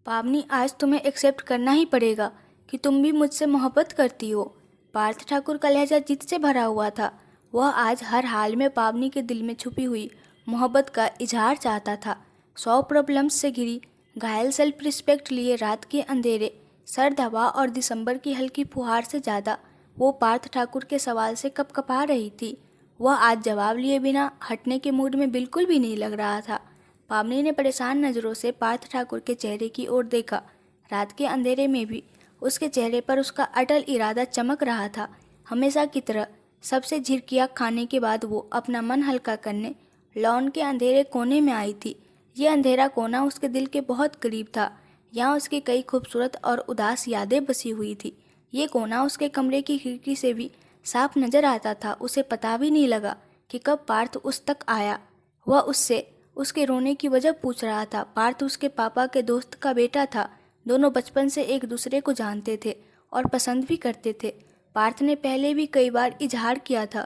पावनी, आज तुम्हें एक्सेप्ट करना ही पड़ेगा कि तुम भी मुझसे मोहब्बत करती हो। पार्थ ठाकुर का लहजा जिद से भरा हुआ था। वह आज हर हाल में पावनी के दिल में छुपी हुई मोहब्बत का इजहार चाहता था। 100 प्रॉब्लम्स से घिरी घायल सेल्फ रिस्पेक्ट लिए रात के अंधेरे, सर्द हवा और दिसंबर की हल्की फुहार से ज़्यादा वो पार्थ ठाकुर के सवाल से कपकपा रही थी। वह आज जवाब लिए बिना हटने के मूड में बिल्कुल भी नहीं लग रहा था। पावनी ने परेशान नज़रों से पार्थ ठाकुर के चेहरे की ओर देखा। रात के अंधेरे में भी उसके चेहरे पर उसका अटल इरादा चमक रहा था। हमेशा की तरह सबसे झिरकियाँ खाने के बाद वो अपना मन हल्का करने लॉन के अंधेरे कोने में आई थी। ये अंधेरा कोना उसके दिल के बहुत करीब था। यहाँ उसकी कई खूबसूरत और उदास यादें बसी हुई थी। ये कोना उसके कमरे की खिड़की से भी साफ नजर आता था। उसे पता भी नहीं लगा कि कब पार्थ उस तक आया। वह उससे उसके रोने की वजह पूछ रहा था। पार्थ उसके पापा के दोस्त का बेटा था। दोनों बचपन से एक दूसरे को जानते थे और पसंद भी करते थे। पार्थ ने पहले भी कई बार इजहार किया था,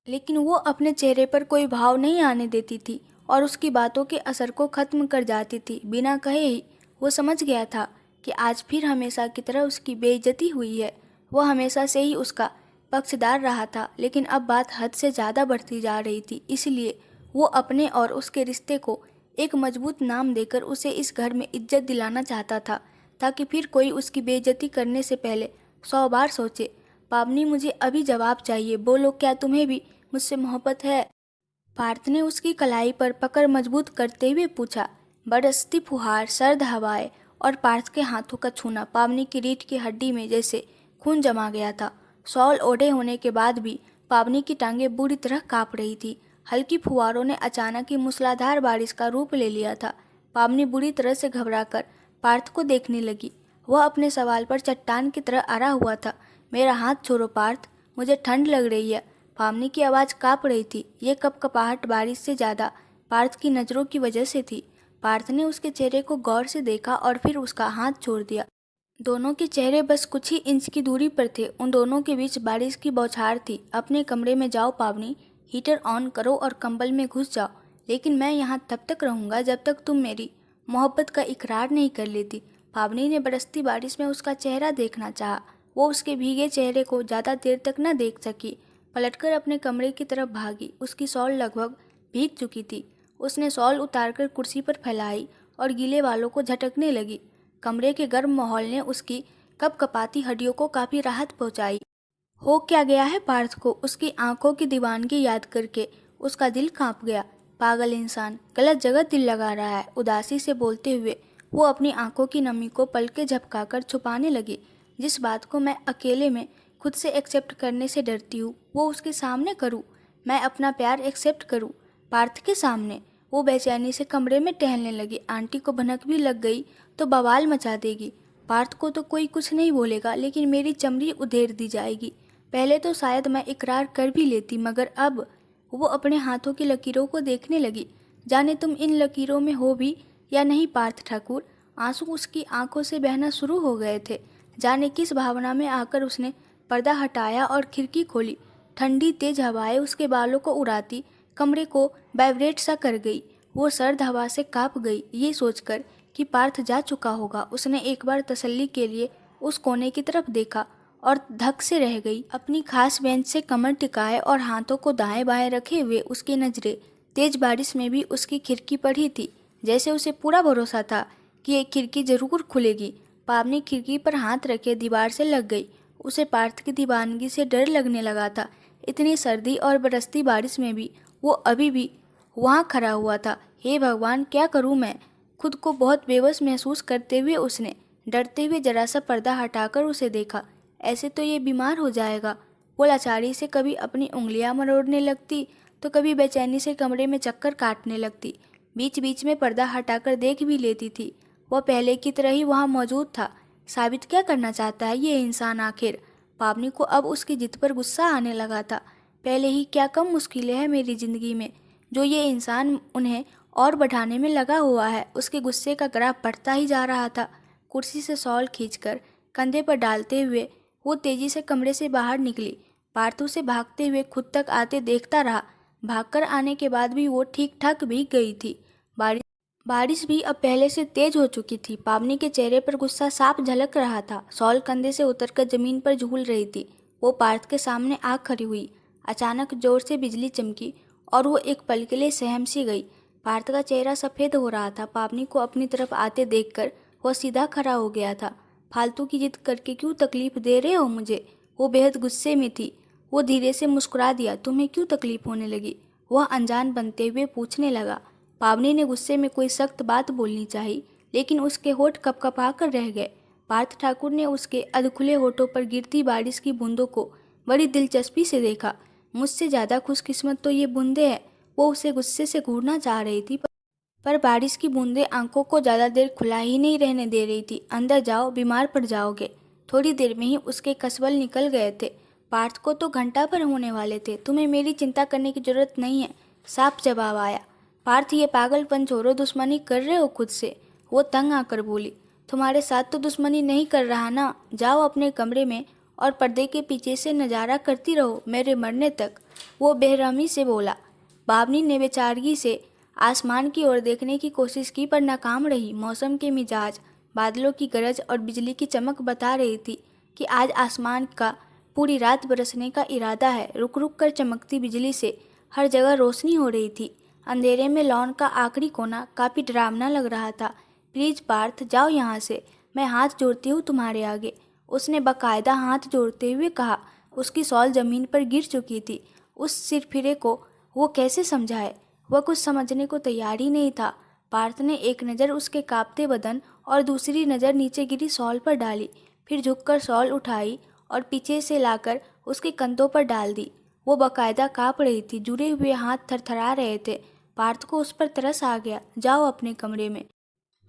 लेकिन वो अपने चेहरे पर कोई भाव नहीं आने देती थी और उसकी बातों के असर को ख़त्म कर जाती थी बिना कहे ही। वो समझ गया था कि आज फिर हमेशा की तरह उसकी बेइज्जती हुई है। वह हमेशा से ही उसका पक्षदार रहा था, लेकिन अब बात हद से ज़्यादा बढ़ती जा रही थी। इसलिए वो अपने और उसके रिश्ते को एक मजबूत नाम देकर उसे इस घर में इज्जत दिलाना चाहता था, ताकि फिर कोई उसकी बेइज्जती करने से पहले 100 बार सोचे। पावनी, मुझे अभी जवाब चाहिए। बोलो, क्या तुम्हें भी मुझसे मोहब्बत है? पार्थ ने उसकी कलाई पर पकड़ मजबूत करते हुए पूछा। बरसती फुहार, सर्द हवाएं और पार्थ के हाथों का छूना पावनी की रीढ़ की हड्डी में जैसे खून जमा गया था। शॉल ओढ़े होने के बाद भी पावनी की टांगें बुरी तरह कांप रही थी। हल्की फुहारों ने अचानक ही मूसलाधार बारिश का रूप ले लिया था। पावनी बुरी तरह से घबराकर पार्थ को देखने लगी। वह अपने सवाल पर चट्टान की तरह अड़ा हुआ था। मेरा हाथ छोड़ो पार्थ, मुझे ठंड लग रही है। पावनी की आवाज़ काँप रही थी। ये कपकपाहट बारिश से ज़्यादा पार्थ की नज़रों की वजह से थी। पार्थ ने उसके चेहरे को गौर से देखा और फिर उसका हाथ छोड़ दिया। दोनों के चेहरे बस कुछ ही इंच की दूरी पर थे। उन दोनों के बीच बारिश की बौछार थी। अपने कमरे में जाओ पावनी, हीटर ऑन करो और कंबल में घुस जाओ, लेकिन मैं यहाँ तब तक रहूँगा जब तक तुम मेरी मोहब्बत का इकरार नहीं कर लेती। पावनी ने बरसती बारिश में उसका चेहरा देखना चाहा। वो उसके भीगे चेहरे को ज़्यादा देर तक न देख सकी। पलटकर अपने कमरे की तरफ भागी। उसकी शॉल लगभग भीग चुकी थी। उसने शॉल उतारकर कुर्सी पर फैलाई और गीले बालों को झटकने लगी। कमरे के गर्म माहौल ने उसकी कपकपाती हड्डियों को काफ़ी राहत पहुंचाई। हो क्या गया है पार्थ को? उसकी आंखों की दीवानगी याद करके उसका दिल कांप गया। पागल इंसान, गलत जगह दिल लगा रहा है। उदासी से बोलते हुए वो अपनी आंखों की नमी को पलके झपकाकर छुपाने लगी। जिस बात को मैं अकेले में खुद से एक्सेप्ट करने से डरती हूँ, वो उसके सामने करूँ। मैं अपना प्यार एक्सेप्ट करूँ पार्थ के सामने। वो बेचैनी से कमरे में टहलने लगी। आंटी को भनक भी लग गई तो बवाल मचा देगी। पार्थ को तो कोई कुछ नहीं बोलेगा, लेकिन मेरी चमड़ी उधेड़ दी जाएगी। पहले तो शायद मैं इकरार कर भी लेती, मगर अब वो अपने हाथों की लकीरों को देखने लगी। जाने तुम इन लकीरों में हो भी या नहीं पार्थ ठाकुर। आंसू उसकी आंखों से बहना शुरू हो गए थे। जाने किस भावना में आकर उसने पर्दा हटाया और खिड़की खोली। ठंडी तेज हवाएं उसके बालों को उड़ाती कमरे को वाइब्रेट सा कर गई। वो सर्द हवा से काँप गई। ये सोचकर कि पार्थ जा चुका होगा, उसने एक बार तसल्ली के लिए उस कोने की तरफ देखा और धक से रह गई। अपनी खास बेंच से कमर टिकाए और हाथों को दाएं बाएं रखे हुए उसकी नज़रें तेज बारिश में भी उसकी खिड़की पर ही थी। जैसे उसे पूरा भरोसा था कि एक खिड़की जरूर खुलेगी। पावनी खिड़की पर हाथ रखे दीवार से लग गई। उसे पार्थ की दीवानगी से डर लगने लगा था। इतनी सर्दी और बरसती बारिश में भी वो अभी भी वहाँ खड़ा हुआ था। हे भगवान, क्या करूँ मैं? खुद को बहुत बेबस महसूस करते हुए उसने डरते हुए जरा सा पर्दा हटाकर उसे देखा। ऐसे तो ये बीमार हो जाएगा। वो लाचारी से कभी अपनी उंगलियां मरोड़ने लगती तो कभी बेचैनी से कमरे में चक्कर काटने लगती। बीच बीच में पर्दा हटाकर देख भी लेती थी। वह पहले की तरह ही वहाँ मौजूद था। साबित क्या करना चाहता है ये इंसान आखिर? पावनी को अब उसकी जिद पर गुस्सा आने लगा था। पहले ही क्या कम मुश्किलें हैं मेरी ज़िंदगी में, जो ये इंसान उन्हें और बढ़ाने में लगा हुआ है। उसके गुस्से का ग्राफ बढ़ता ही जा रहा था। कुर्सी से शॉल खींचकर कंधे पर डालते हुए वो तेजी से कमरे से बाहर निकली। पार्थ उसे भागते हुए खुद तक आते देखता रहा। भागकर आने के बाद भी वो ठीक ठाक भीग गई थी। बारिश भी अब पहले से तेज हो चुकी थी। पावनी के चेहरे पर गुस्सा साफ झलक रहा था। शॉल कंधे से उतरकर जमीन पर झूल रही थी। वो पार्थ के सामने आ खड़ी हुई। अचानक जोर से बिजली चमकी और वो एक पल के लिए सहम सी गई। पार्थ का चेहरा सफ़ेद हो रहा था। पावनी को अपनी तरफ आते देखकर वह सीधा खड़ा हो गया था। फालतू की जिद करके क्यों तकलीफ दे रहे हो मुझे? वो बेहद गुस्से में थी। वो धीरे से मुस्कुरा दिया। तुम्हें क्यों तकलीफ होने लगी? वह अनजान बनते हुए पूछने लगा। पावनी ने गुस्से में कोई सख्त बात बोलनी चाही, लेकिन उसके होठ कपकपा कर रह गए। पार्थ ठाकुर ने उसके अधखुले होठों पर गिरती बारिश की बूंदों को बड़ी दिलचस्पी से देखा। मुझसे ज़्यादा खुशकिस्मत तो ये बूंदें हैं। वो उसे गुस्से से घूरना चाह रही थी, पर बारिश की बूंदें आंखों को ज़्यादा देर खुला ही नहीं रहने दे रही थी। अंदर जाओ, बीमार पड़ जाओगे। थोड़ी देर में ही उसके कसबल निकल गए थे। पार्थ को तो घंटा भर होने वाले थे। तुम्हें मेरी चिंता करने की जरूरत नहीं है, साफ जवाब आया। पार्थ, ये पागलपन छोड़ो, दुश्मनी कर रहे हो खुद से। वो तंग आकर बोली। तुम्हारे साथ तो दुश्मनी नहीं कर रहा ना। जाओ अपने कमरे में और पर्दे के पीछे से नज़ारा करती रहो मेरे मरने तक, वो बेरहमी से बोला। बावनी ने बेचारगी से आसमान की ओर देखने की कोशिश की, पर नाकाम रही। मौसम के मिजाज, बादलों की गरज और बिजली की चमक बता रही थी कि आज आसमान का पूरी रात बरसने का इरादा है। रुक रुक कर चमकती बिजली से हर जगह रोशनी हो रही थी। अंधेरे में लॉन का आखिरी कोना काफ़ी डरावना लग रहा था। प्लीज़ पार्थ, जाओ यहाँ से, मैं हाथ जोड़ती हूँ तुम्हारे आगे, उसने बाकायदा हाथ जोड़ते हुए कहा। उसकी शॉल ज़मीन पर गिर चुकी थी। उस सिरफिरे को वो कैसे समझाए? वह कुछ समझने को तैयार ही नहीं था। पार्थ ने एक नज़र उसके कांपते बदन और दूसरी नज़र नीचे गिरी शॉल पर डाली, फिर झुककर शॉल उठाई और पीछे से लाकर उसके कंधों पर डाल दी। वो बाकायदा काँप रही थी। जुड़े हुए हाथ थरथरा रहे थे। पार्थ को उस पर तरस आ गया। जाओ अपने कमरे में।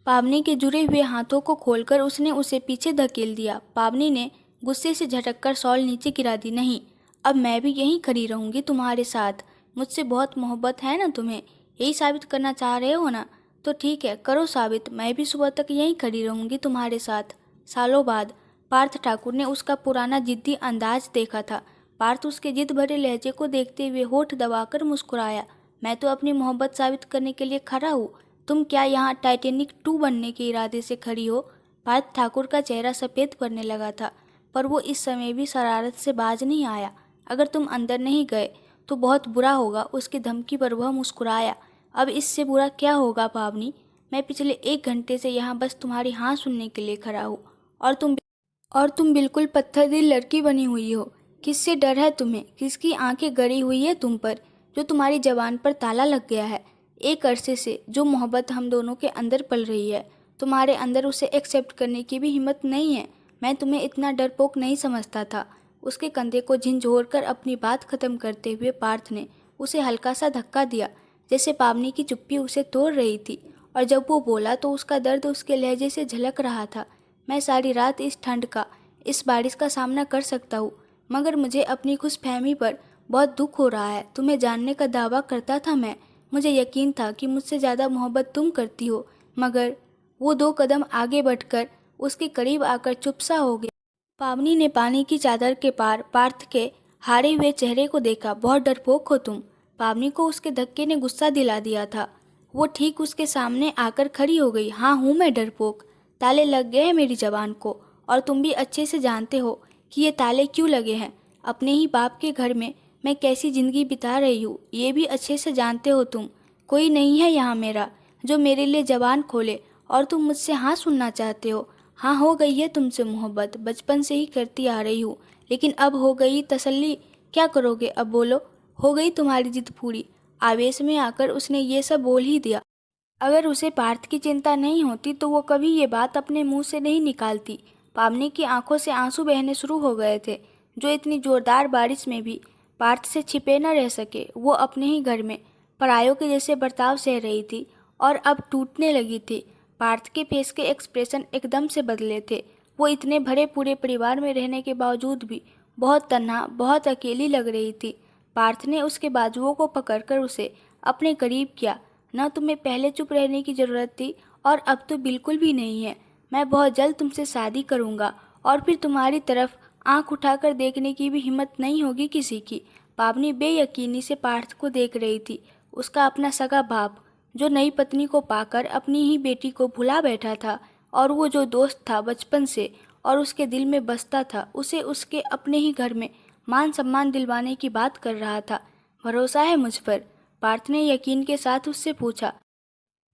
पावनी के जुड़े हुए हाथों को खोलकर उसने उसे पीछे धकेल दिया। पावनी ने गुस्से से झटककर शॉल नीचे गिरा दी। नहीं, अब मैं भी यहीं खड़ी रहूंगी तुम्हारे साथ। मुझसे बहुत मोहब्बत है ना तुम्हें? यही साबित करना चाह रहे हो ना? तो ठीक है, करो साबित। मैं भी सुबह तक यहीं खड़ी रहूंगी तुम्हारे साथ। सालों बाद पार्थ ठाकुर ने उसका पुराना जिद्दी अंदाज देखा था। पार्थ उसके जिद भरे लहजे को देखते हुए होठ दबाकर मुस्कुराया। मैं तो अपनी मोहब्बत साबित करने के लिए खड़ा हूँ। तुम क्या यहाँ टाइटेनिक 2 बनने के इरादे से खड़ी हो? पार्थ ठाकुर का चेहरा सफ़ेद पड़ने लगा था, पर वो इस समय भी शरारत से बाज नहीं आया। अगर तुम अंदर नहीं गए तो बहुत बुरा होगा। उसकी धमकी पर वह मुस्कुराया। अब इससे बुरा क्या होगा पावनी? मैं पिछले 1 घंटे से यहाँ बस तुम्हारी हाँ सुनने के लिए खड़ा हूँ, और तुम बिल्कुल पत्थर दिल लड़की बनी हुई हो। किससे डर है तुम्हें? किसकी आंखें गड़ी हुई है तुम पर, जो तुम्हारी जबान पर ताला लग गया है? एक अरसे से जो मोहब्बत हम दोनों के अंदर पल रही है, तुम्हारे अंदर उसे एक्सेप्ट करने की भी हिम्मत नहीं है। मैं तुम्हें इतना डरपोक नहीं समझता था। उसके कंधे को झिंझोरकर अपनी बात खत्म करते हुए पार्थ ने उसे हल्का सा धक्का दिया, जैसे पावनी की चुप्पी उसे तोड़ रही थी। और जब वो बोला तो उसका दर्द उसके लहजे से झलक रहा था। मैं सारी रात इस ठंड का, इस बारिश का सामना कर सकता हूँ, मगर मुझे अपनी खुशफहमी पर बहुत दुख हो रहा है। तुम्हें जानने का दावा करता था मैं। मुझे यकीन था कि मुझसे ज़्यादा मोहब्बत तुम करती हो, मगर वो 2 कदम आगे बढ़कर उसके करीब आकर चुप सा हो गया। पावनी ने पानी की चादर के पार पार्थ के हारे हुए चेहरे को देखा। बहुत डरपोक हो तुम। पावनी को उसके धक्के ने गुस्सा दिला दिया था। वो ठीक उसके सामने आकर खड़ी हो गई। हाँ, हूँ मैं डरपोक। ताले लग गए हैं मेरी जबान को, और तुम भी अच्छे से जानते हो कि ये ताले क्यों लगे हैं। अपने ही बाप के घर में मैं कैसी ज़िंदगी बिता रही हूँ, ये भी अच्छे से जानते हो तुम। कोई नहीं है यहाँ मेरा जो मेरे लिए जबान खोले, और तुम मुझसे हाँ सुनना चाहते हो। हाँ, हो गई है तुमसे मोहब्बत, बचपन से ही करती आ रही हूँ, लेकिन अब हो गई तसल्ली। क्या करोगे अब बोलो? हो गई तुम्हारी जिद पूरी? आवेश में आकर उसने ये सब बोल ही दिया। अगर उसे पार्थ की चिंता नहीं होती तो वो कभी ये बात अपने मुंह से नहीं निकालती। पावनी की आंखों से आंसू बहने शुरू हो गए थे, जो इतनी जोरदार बारिश में भी पार्थ से छिपे न रह सके। वो अपने ही घर में परायों के जैसे बर्ताव सह रही थी और अब टूटने लगी थी। पार्थ के फेस के एक्सप्रेशन एकदम से बदले थे। वो इतने भरे पूरे परिवार में रहने के बावजूद भी बहुत तन्हा, बहुत अकेली लग रही थी। पार्थ ने उसके बाजुओं को पकड़कर उसे अपने करीब किया। न तुम्हें पहले चुप रहने की ज़रूरत थी, और अब तो बिल्कुल भी नहीं है। मैं बहुत जल्द तुमसे शादी करूँगा, और फिर तुम्हारी तरफ आंख उठाकर देखने की भी हिम्मत नहीं होगी किसी की। पावनी बेयकीनी से पार्थ को देख रही थी। उसका अपना सगा बाप, जो नई पत्नी को पाकर अपनी ही बेटी को भुला बैठा था, और वो जो दोस्त था बचपन से और उसके दिल में बसता था, उसे उसके अपने ही घर में मान सम्मान दिलवाने की बात कर रहा था। भरोसा है मुझ पर? पार्थ ने यकीन के साथ उससे पूछा।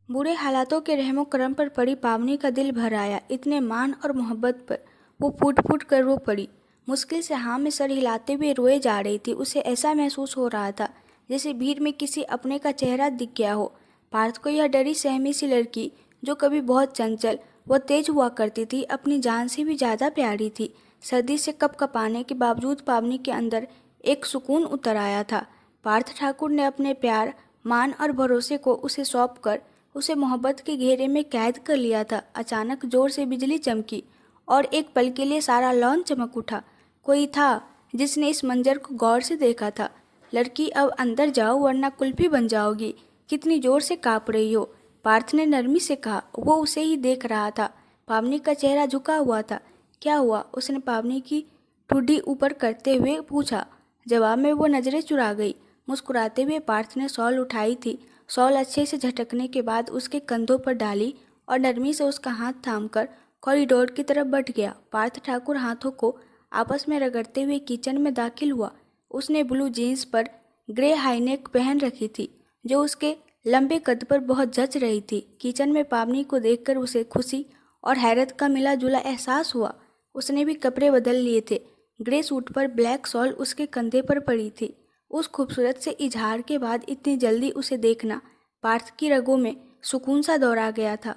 बुरे हालातों के रहमो करम पर पड़ी पावनी का दिल भर आया। इतने मान और मोहब्बत पर वो फूट फूट कर रो पड़ी। मुश्किल से हाँ में सर हिलाते हुए रोए जा रही थी। उसे ऐसा महसूस हो रहा था जैसे भीड़ में किसी अपने का चेहरा दिख गया हो। पार्थ को यह डरी सहमी सी लड़की, जो कभी बहुत चंचल व तेज हुआ करती थी, अपनी जान से भी ज़्यादा प्यारी थी। सर्दी से कपकपाने के बावजूद पावनी के अंदर एक सुकून उतर आया था। पार्थ ठाकुर ने अपने प्यार, मान और भरोसे को उसे सौंप कर उसे मोहब्बत के घेरे में कैद कर लिया था। अचानक जोर से बिजली चमकी और एक पल के लिए सारा लॉन चमक उठा। कोई था जिसने इस मंजर को गौर से देखा था। लड़की, अब अंदर जाओ वरना कुल्फी बन जाओगी। कितनी जोर से काँप रही हो? पार्थ ने नरमी से कहा। वो उसे ही देख रहा था। पावनी का चेहरा झुका हुआ था। क्या हुआ? उसने पावनी की ठुड्डी ऊपर करते हुए पूछा। जवाब में वो नजरें चुरा गई। मुस्कुराते हुए पार्थ ने शॉल उठाई थी। शॉल अच्छे से झटकने के बाद उसके कंधों पर डाली और नरमी से उसका हाथ थामकर कॉरिडोर की तरफ बढ़ गया। पार्थ ठाकुर हाथों को आपस में रगड़ते हुए किचन में दाखिल हुआ। उसने ब्लू जीन्स पर ग्रे हाईनेक पहन रखी थी, जो उसके लंबे कद पर बहुत जच रही थी। किचन में पावनी को देखकर उसे खुशी और हैरत का मिला जुला एहसास हुआ। उसने भी कपड़े बदल लिए थे। ग्रे सूट पर ब्लैक शॉल उसके कंधे पर पड़ी थी। उस खूबसूरत से इजहार के बाद इतनी जल्दी उसे देखना पार्थ की रगों में सुकून सा दौड़ा गया था।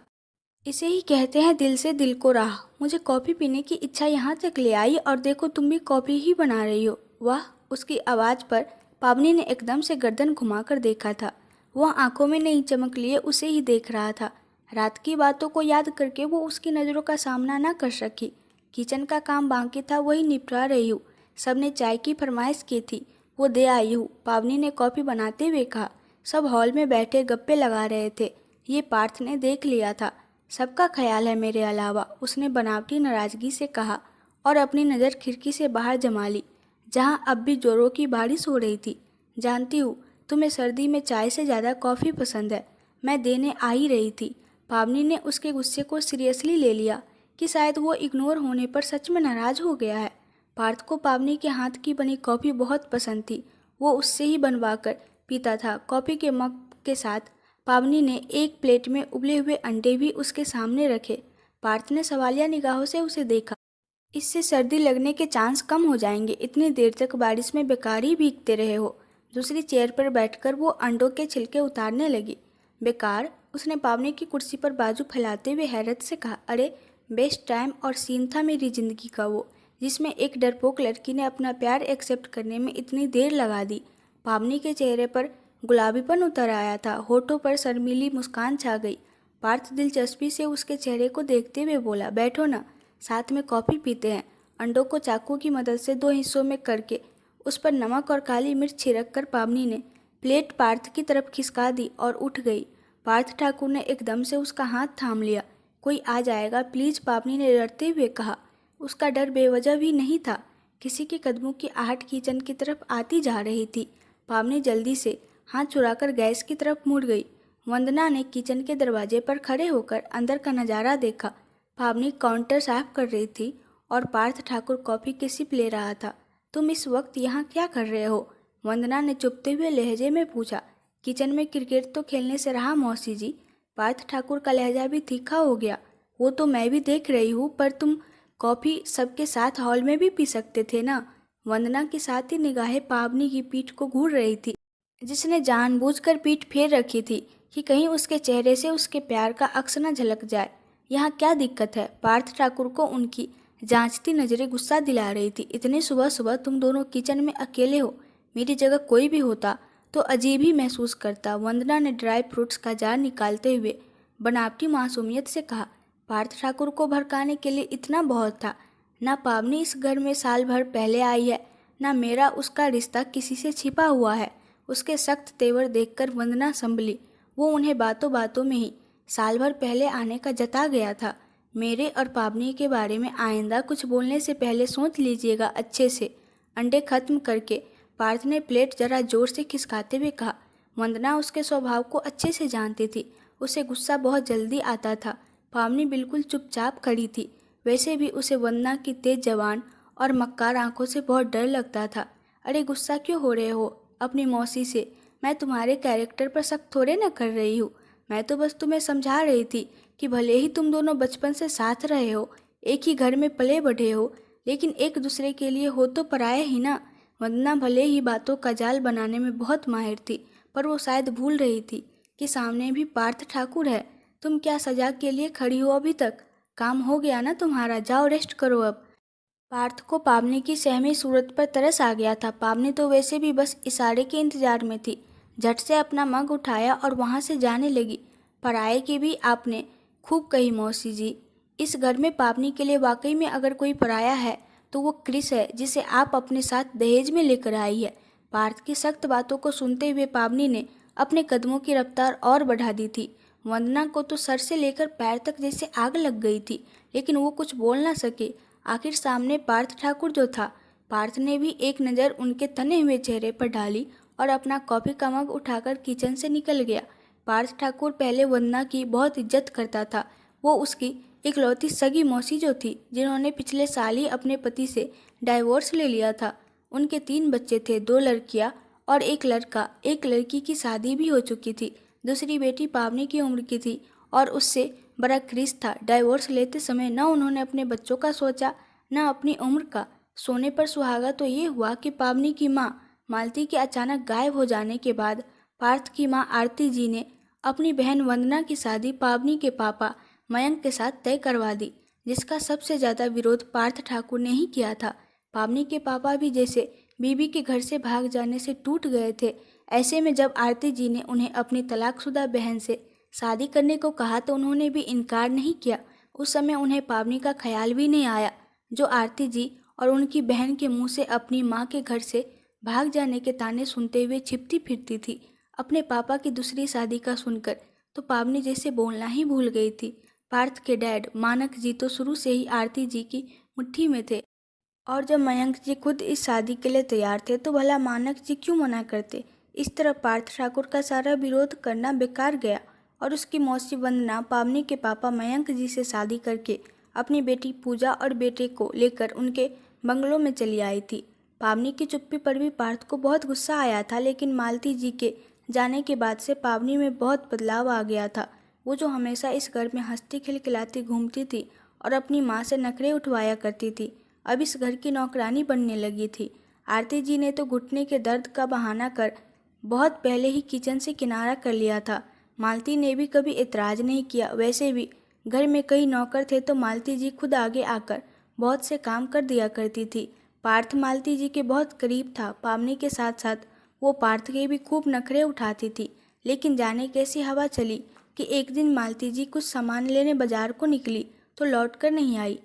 इसे ही कहते हैं दिल से दिल को राह। मुझे कॉफ़ी पीने की इच्छा यहाँ तक ले आई और देखो तुम भी कॉफ़ी ही बना रही हो। वाह! उसकी आवाज़ पर पावनी ने एकदम से गर्दन घुमाकर देखा था। वह आंखों में नई चमक लिए उसे ही देख रहा था। रात की बातों को याद करके वो उसकी नज़रों का सामना न कर सकी। किचन का काम बाकी था, वही निपटा रही हूँ। सबने चाय की फरमाइश की थी, वो दे आई हूँ, पावनी ने कॉफ़ी बनाते हुए कहा। सब हॉल में बैठे गप्पे लगा रहे थे। ये पार्थ ने देख लिया था। सबका ख्याल है मेरे अलावा, उसने बनावटी नाराज़गी से कहा और अपनी नज़र खिड़की से बाहर जमा ली, जहाँ अब भी जोरों की बारिश हो रही थी। जानती हूँ तुम्हें सर्दी में चाय से ज़्यादा कॉफ़ी पसंद है। मैं देने आ ही रही थी। पावनी ने उसके गुस्से को सीरियसली ले लिया कि शायद वो इग्नोर होने पर सच में नाराज़ हो गया है। पार्थ को पावनी के हाथ की बनी कॉफ़ी बहुत पसंद थी। वो उससे ही बनवा कर पीता था। कॉफ़ी के मग के साथ पावनी ने एक प्लेट में उबले हुए अंडे भी उसके सामने रखे। पार्थ ने सवालिया निगाहों से उसे देखा। इससे सर्दी लगने के चांस कम हो जाएंगे। इतनी देर तक बारिश में बेकार ही भीगते रहे हो। दूसरी चेयर पर बैठकर वो अंडों के छिलके उतारने लगी। बेकार? उसने पावनी की कुर्सी पर बाजू फैलाते हुए हैरत से कहा। अरे बेस्ट टाइम और सीन था मेरी ज़िंदगी का वो, जिसमें एक डरपोक लड़की ने अपना प्यार एक्सेप्ट करने में इतनी देर लगा दी। पावनी के चेहरे पर गुलाबीपन उतर आया था। होठों पर शर्मीली मुस्कान छा गई। पार्थ दिलचस्पी से उसके चेहरे को देखते हुए बोला, बैठो ना, साथ में कॉफ़ी पीते हैं। अंडों को चाकू की मदद से 2 हिस्सों में करके उस पर नमक और काली मिर्च छिड़क कर पावनी ने प्लेट पार्थ की तरफ खिसका दी और उठ गई। पार्थ ठाकुर ने एकदम से उसका हाथ थाम लिया। कोई आ जाएगा प्लीज़, पावनी ने डरते हुए कहा। उसका डर बेवजह भी नहीं था। किसी के कदमों की आहट किचन की तरफ आती जा रही थी। पावनी जल्दी से हाथ छुड़ाकर गैस की तरफ मुड़ गई। वंदना ने किचन के दरवाजे पर खड़े होकर अंदर का नज़ारा देखा। पावनी काउंटर साफ कर रही थी और पार्थ ठाकुर कॉफ़ी की सिप ले रहा था। तुम इस वक्त यहाँ क्या कर रहे हो? वंदना ने चुपते हुए लहजे में पूछा। किचन में क्रिकेट तो खेलने से रहा मौसी जी। पार्थ ठाकुर का लहजा भी तीखा हो गया। वो तो मैं भी देख रही हूँ, पर तुम कॉफ़ी सबके साथ हॉल में भी पी सकते थे ना। वंदना के साथ ही निगाहें पावनी की पीठ को घूर रही थी, जिसने जानबूझकर पीठ फेर रखी थी कि कहीं उसके चेहरे से उसके प्यार का अक्स न झलक जाए। यहाँ क्या दिक्कत है? पार्थ ठाकुर को उनकी जांचती नज़रें गुस्सा दिला रही थी। इतने सुबह सुबह तुम दोनों किचन में अकेले हो। मेरी जगह कोई भी होता तो अजीब ही महसूस करता। वंदना ने ड्राई फ्रूट्स का जार निकालते हुए बनावटी मासूमियत से कहा। पार्थ ठाकुर को भड़काने के लिए इतना बहुत था। ना पावनी इस घर में साल भर पहले आई है, ना मेरा उसका रिश्ता किसी से छिपा हुआ है। उसके सख्त तेवर देखकर वंदना संभली। वो उन्हें बातों बातों में ही साल भर पहले आने का जता गया था। मेरे और पावनी के बारे में आइंदा कुछ बोलने से पहले सोच लीजिएगा अच्छे से। अंडे खत्म करके पार्थ ने प्लेट जरा जोर से खिसकाते हुए कहा। वंदना उसके स्वभाव को अच्छे से जानती थी। उसे गुस्सा बहुत जल्दी आता था। पावनी बिल्कुल चुपचाप खड़ी थी। वैसे भी उसे वंदना की तेज जबान और मक्कार आंखों से बहुत डर लगता था। अरे गुस्सा क्यों हो रहे हो अपनी मौसी से? मैं तुम्हारे कैरेक्टर पर शक थोड़े न कर रही हूँ। मैं तो बस तुम्हें समझा रही थी कि भले ही तुम दोनों बचपन से साथ रहे हो, एक ही घर में पले बढ़े हो, लेकिन एक दूसरे के लिए हो तो पराये ही ना। वंदना भले ही बातों का जाल बनाने में बहुत माहिर थी, पर वो शायद भूल रही थी कि सामने भी पार्थ ठाकुर है। तुम क्या सजा के लिए खड़ी हो अभी तक? काम हो गया ना तुम्हारा, जाओ रेस्ट करो अब। पार्थ को पावनी की सहमी सूरत पर तरस आ गया था। पावनी तो वैसे भी बस इशारे के इंतजार में थी। झट से अपना मग उठाया और वहां से जाने लगी। पराये की भी आपने खूब कही मौसी जी। इस घर में पावनी के लिए वाकई में अगर कोई पराया है तो वो क्रिस है, जिसे आप अपने साथ दहेज में लेकर आई है। पार्थ की सख्त बातों को सुनते हुए पावनी ने अपने कदमों की रफ्तार और बढ़ा दी थी। वंदना को तो सर से लेकर पैर तक जैसे आग लग गई थी, लेकिन वो कुछ बोल ना सके। आखिर सामने पार्थ ठाकुर जो था। पार्थ ने भी एक नज़र उनके तने हुए चेहरे पर डाली और अपना कॉफी का मग उठाकर किचन से निकल गया। पार्थ ठाकुर पहले वंदना की बहुत इज्जत करता था। वो उसकी इकलौती सगी मौसी जो थी, जिन्होंने पिछले साल ही अपने पति से डाइवोर्स ले लिया था। उनके 3 बच्चे थे, 2 लड़कियां और 1 लड़का। एक लड़की की शादी भी हो चुकी थी। दूसरी बेटी पावनी की उम्र की थी और उससे बड़ा क्रिस था। डाइवोर्स लेते समय न उन्होंने अपने बच्चों का सोचा, न अपनी उम्र का। सोने पर सुहागा तो ये हुआ कि पावनी की माँ मालती के अचानक गायब हो जाने के बाद पार्थ की माँ आरती जी ने अपनी बहन वंदना की शादी पावनी के पापा मयंक के साथ तय करवा दी, जिसका सबसे ज़्यादा विरोध पार्थ ठाकुर ने ही किया था। पावनी के पापा भी जैसे बीबी के घर से भाग जाने से टूट गए थे। ऐसे में जब आरती जी ने उन्हें अपनी तलाकशुदा बहन से शादी करने को कहा तो उन्होंने भी इनकार नहीं किया। उस समय उन्हें पावनी का ख्याल भी नहीं आया, जो आरती जी और उनकी बहन के मुंह से अपनी माँ के घर से भाग जाने के ताने सुनते हुए छिपती फिरती थी। अपने पापा की दूसरी शादी का सुनकर तो पावनी जैसे बोलना ही भूल गई थी। पार्थ के डैड मानक जी तो शुरू से ही आरती जी की मुट्ठी में थे, और जब मयंक जी खुद इस शादी के लिए तैयार थे तो भला मानक जी क्यों मना करते। इस तरह पार्थ ठाकुर का सारा विरोध करना बेकार गया और उसकी मौसी वंदना पावनी के पापा मयंक जी से शादी करके अपनी बेटी पूजा और बेटे को लेकर उनके बंगलों में चली आई थी। पावनी की चुप्पी पर भी पार्थ को बहुत गुस्सा आया था, लेकिन मालती जी के जाने के बाद से पावनी में बहुत बदलाव आ गया था। वो जो हमेशा इस घर में हंसती खिलखिलाती घूमती थी और अपनी माँ से नखरे उठवाया करती थी, अब इस घर की नौकरानी बनने लगी थी। आरती जी ने तो घुटने के दर्द का बहाना कर बहुत पहले ही किचन से किनारा कर लिया था। मालती ने भी कभी एतराज़ नहीं किया। वैसे भी घर में कई नौकर थे तो मालती जी खुद आगे आकर बहुत से काम कर दिया करती थी। पार्थ मालती जी के बहुत करीब था। पावनी के साथ साथ वो पार्थ के भी खूब नखरे उठाती थी। लेकिन जाने कैसी हवा चली कि एक दिन मालती जी कुछ सामान लेने बाजार को निकली तो लौट कर नहीं आई।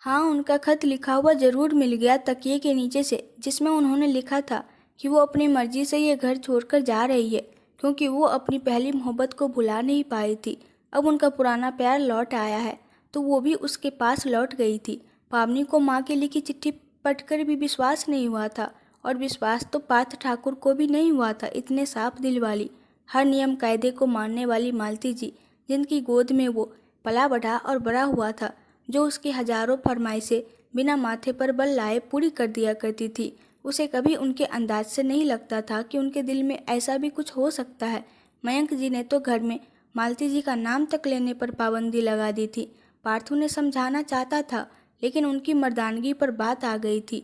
हाँ, उनका खत लिखा हुआ जरूर मिल गया तकिए के नीचे से, जिसमें उन्होंने लिखा था कि वो अपनी मर्जी से ये घर छोड़कर जा रही है, क्योंकि वो अपनी पहली मोहब्बत को भुला नहीं पाई थी। अब उनका पुराना प्यार लौट आया है तो वो भी उसके पास लौट गई थी। पावनी को माँ की लिखी चिट्ठी पढ़कर भी विश्वास नहीं हुआ था, और विश्वास तो पार्थ ठाकुर को भी नहीं हुआ था। इतने साफ दिल वाली, हर नियम कायदे को मानने वाली मालती जी, जिनकी गोद में वो पला बढ़ा और बड़ा हुआ था, जो उसकी हजारों फरमाइशें बिना माथे पर बल लाए पूरी कर दिया करती थी, उसे कभी उनके अंदाज से नहीं लगता था कि उनके दिल में ऐसा भी कुछ हो सकता है। मयंक जी ने तो घर में मालती जी का नाम तक लेने पर पाबंदी लगा दी थी। पार्थ उन्हें समझाना चाहता था, लेकिन उनकी मर्दानगी पर बात आ गई थी।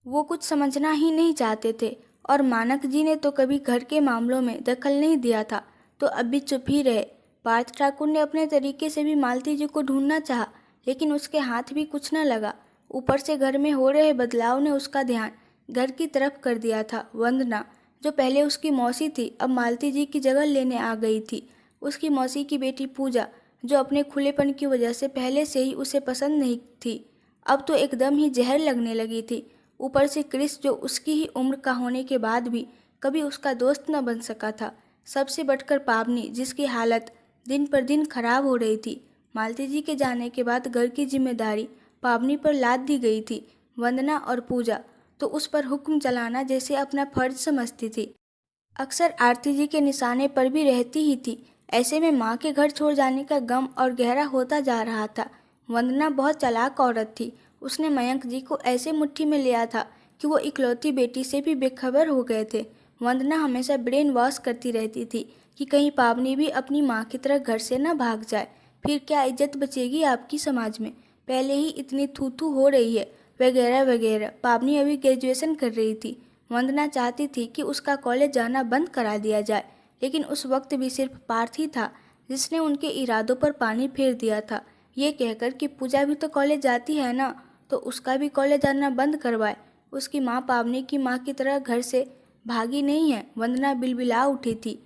वो कुछ समझना ही नहीं चाहते थे, और मानक जी ने तो कभी घर के मामलों में दखल नहीं दिया था, तो अब भी चुप ही रहे। पार्थ ठाकुर ने अपने तरीके से भी मालती जी को ढूंढना चाहा, लेकिन उसके हाथ भी कुछ न लगा। ऊपर से घर में हो रहे बदलाव ने उसका ध्यान घर की तरफ कर दिया था। वंदना, जो पहले उसकी मौसी थी, अब मालती जी की जगह लेने आ गई थी। उसकी मौसी की बेटी पूजा, जो अपने खुलेपन की वजह से पहले से ही उसे पसंद नहीं थी, अब तो एकदम ही जहर लगने लगी थी। ऊपर से क्रिस, जो उसकी ही उम्र का होने के बाद भी कभी उसका दोस्त न बन सका था। सबसे बढ़कर पावनी, जिसकी हालत दिन पर दिन खराब हो रही थी। मालती जी के जाने के बाद घर की जिम्मेदारी पावनी पर लाद दी गई थी। वंदना और पूजा तो उस पर हुक्म चलाना जैसे अपना फर्ज समझती थी। अक्सर आरती जी के निशाने पर भी रहती ही थी। ऐसे में माँ के घर छोड़ जाने का गम और गहरा होता जा रहा था। वंदना बहुत चालाक औरत थी। उसने मयंक जी को ऐसे मुट्ठी में लिया था कि वो इकलौती बेटी से भी बेखबर हो गए थे। वंदना हमेशा ब्रेन वॉश करती रहती थी कि कहीं पावनी भी अपनी माँ की तरह घर से न भाग जाए। फिर क्या इज्जत बचेगी आपकी समाज में? पहले ही इतनी थू थू हो रही है, वगैरह वगैरह। पावनी अभी ग्रेजुएशन कर रही थी। वंदना चाहती थी कि उसका कॉलेज जाना बंद करा दिया जाए, लेकिन उस वक्त भी सिर्फ पार्थ ही था जिसने उनके इरादों पर पानी फेर दिया था, ये कहकर कि पूजा भी तो कॉलेज जाती है ना, तो उसका भी कॉलेज जाना बंद करवाए। उसकी माँ पावनी की माँ की तरह घर से भागी नहीं है। वंदना बिलबिला उठी थी।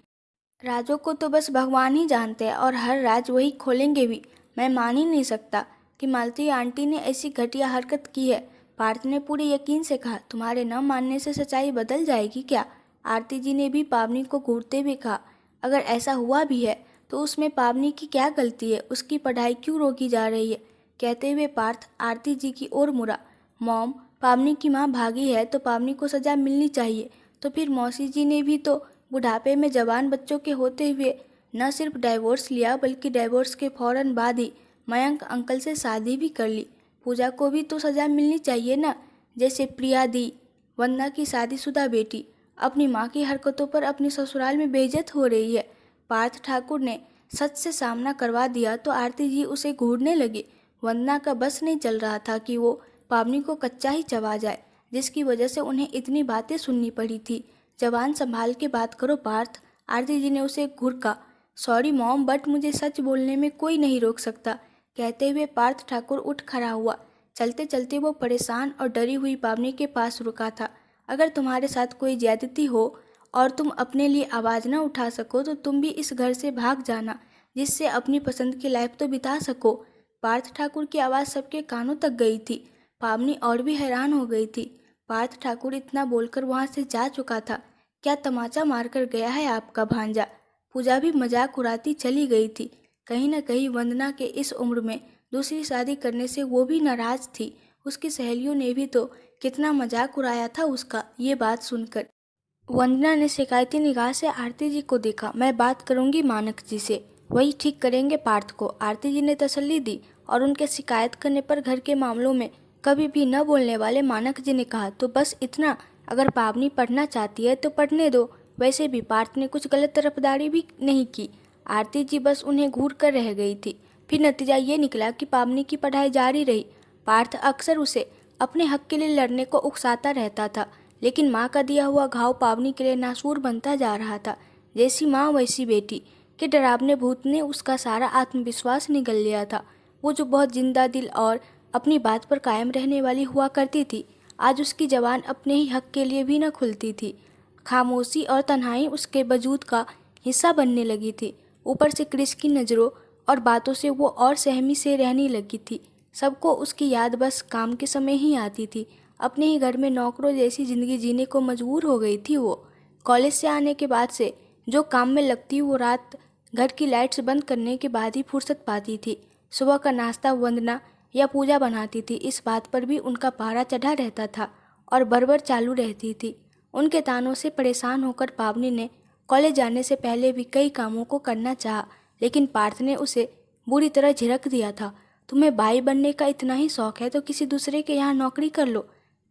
राजों को तो बस भगवान ही जानते हैं और हर राज वही खोलेंगे भी। मैं मान ही नहीं सकता कि मालती आंटी ने ऐसी घटिया हरकत की है। पार्थ ने पूरे यकीन से कहा, तुम्हारे न मानने से सच्चाई बदल जाएगी क्या? आरती जी ने भी पावनी को घूरते हुए कहा, अगर ऐसा हुआ भी है तो उसमें पावनी की क्या गलती है? उसकी पढ़ाई क्यों रोकी जा रही है? कहते हुए पार्थ आरती जी की ओर मुड़ा। मॉम, पावनी की माँ भागी है तो पावनी को सजा मिलनी चाहिए। तो फिर मौसी जी ने भी तो बुढ़ापे में जवान बच्चों के होते हुए न सिर्फ डाइवोर्स लिया, बल्कि डाइवोर्स के फौरन बाद ही मयंक अंकल से शादी भी कर ली। पूजा को भी तो सजा मिलनी चाहिए ना, जैसे प्रिया दी, वंदना की शादीशुदा बेटी, अपनी माँ की हरकतों पर अपनी ससुराल में बेइज्जत हो रही है। पार्थ ठाकुर ने सच से सामना करवा दिया तो आरती जी उसे घूरने लगे। वंदना का बस नहीं चल रहा था कि वो पावनी को कच्चा ही चबा जाए, जिसकी वजह से उन्हें इतनी बातें सुननी पड़ी थी। जवान संभाल के बात करो पार्थ। आरती जी ने उसे घुरका। सॉरी मॉम, बट मुझे सच बोलने में कोई नहीं रोक सकता। कहते हुए पार्थ ठाकुर उठ खड़ा हुआ। चलते चलते वो परेशान और डरी हुई पावनी के पास रुका था। अगर तुम्हारे साथ कोई ज्यादती हो और तुम अपने लिए आवाज़ न उठा सको तो तुम भी इस घर से भाग जाना, जिससे अपनी पसंद की लाइफ तो बिता सको। पार्थ ठाकुर की आवाज़ सबके कानों तक गई थी। पावनी और भी हैरान हो गई थी। पार्थ ठाकुर इतना बोलकर वहाँ से जा चुका था। क्या तमाचा मारकर गया है आपका भांजा? पूजा भी मजाक उड़ाती चली गई थी। कहीं न कहीं वंदना के इस उम्र में दूसरी शादी करने से वो भी नाराज थी। उसकी सहेलियों ने भी तो कितना मजाक उड़ाया था उसका। ये बात सुनकर वंदना ने शिकायती निगाह से आरती जी को देखा। मैं बात करूंगी मानक जी से, वही ठीक करेंगे पार्थ को। आरती जी ने तसल्ली दी और उनके शिकायत करने पर घर के मामलों में कभी भी न बोलने वाले मानक जी ने कहा, तो बस इतना, अगर पावनी पढ़ना चाहती है तो पढ़ने दो। वैसे भी पार्थ ने कुछ गलत तरफदारी भी नहीं की। आरती जी बस उन्हें घूर कर रह गई थी। फिर नतीजा ये निकला कि पावनी की पढ़ाई जारी रही। पार्थ अक्सर उसे अपने हक के लिए लड़ने को उकसाता रहता था, लेकिन माँ का दिया हुआ घाव पावनी के लिए नासूर बनता जा रहा था। जैसी माँ वैसी बेटी के डरावने भूत ने उसका सारा आत्मविश्वास निगल लिया था। वो जो बहुत जिंदा दिल और अपनी बात पर कायम रहने वाली हुआ करती थी, आज उसकी जबान अपने ही हक के लिए भी न खुलती थी। खामोशी और तन्हाई उसके वजूद का हिस्सा बनने लगी थी। ऊपर से क्रिस की नज़रों और बातों से वो और सहमी से रहने लगी थी। सबको उसकी याद बस काम के समय ही आती थी। अपने ही घर में नौकरों जैसी ज़िंदगी जीने को मजबूर हो गई थी वो। कॉलेज से आने के बाद से जो काम में लगती वो रात घर की लाइट्स बंद करने के बाद ही फुर्सत पाती थी। सुबह का नाश्ता वंदना या पूजा बनाती थी, इस बात पर भी उनका पहरा चढ़ा रहता था और बरबर चालू रहती थी। उनके तानों से परेशान होकर पावनी ने कॉलेज जाने से पहले भी कई कामों को करना चाहा, लेकिन पार्थ ने उसे बुरी तरह झिड़क दिया था। तुम्हें बाई बनने का इतना ही शौक है तो किसी दूसरे के यहाँ नौकरी कर लो,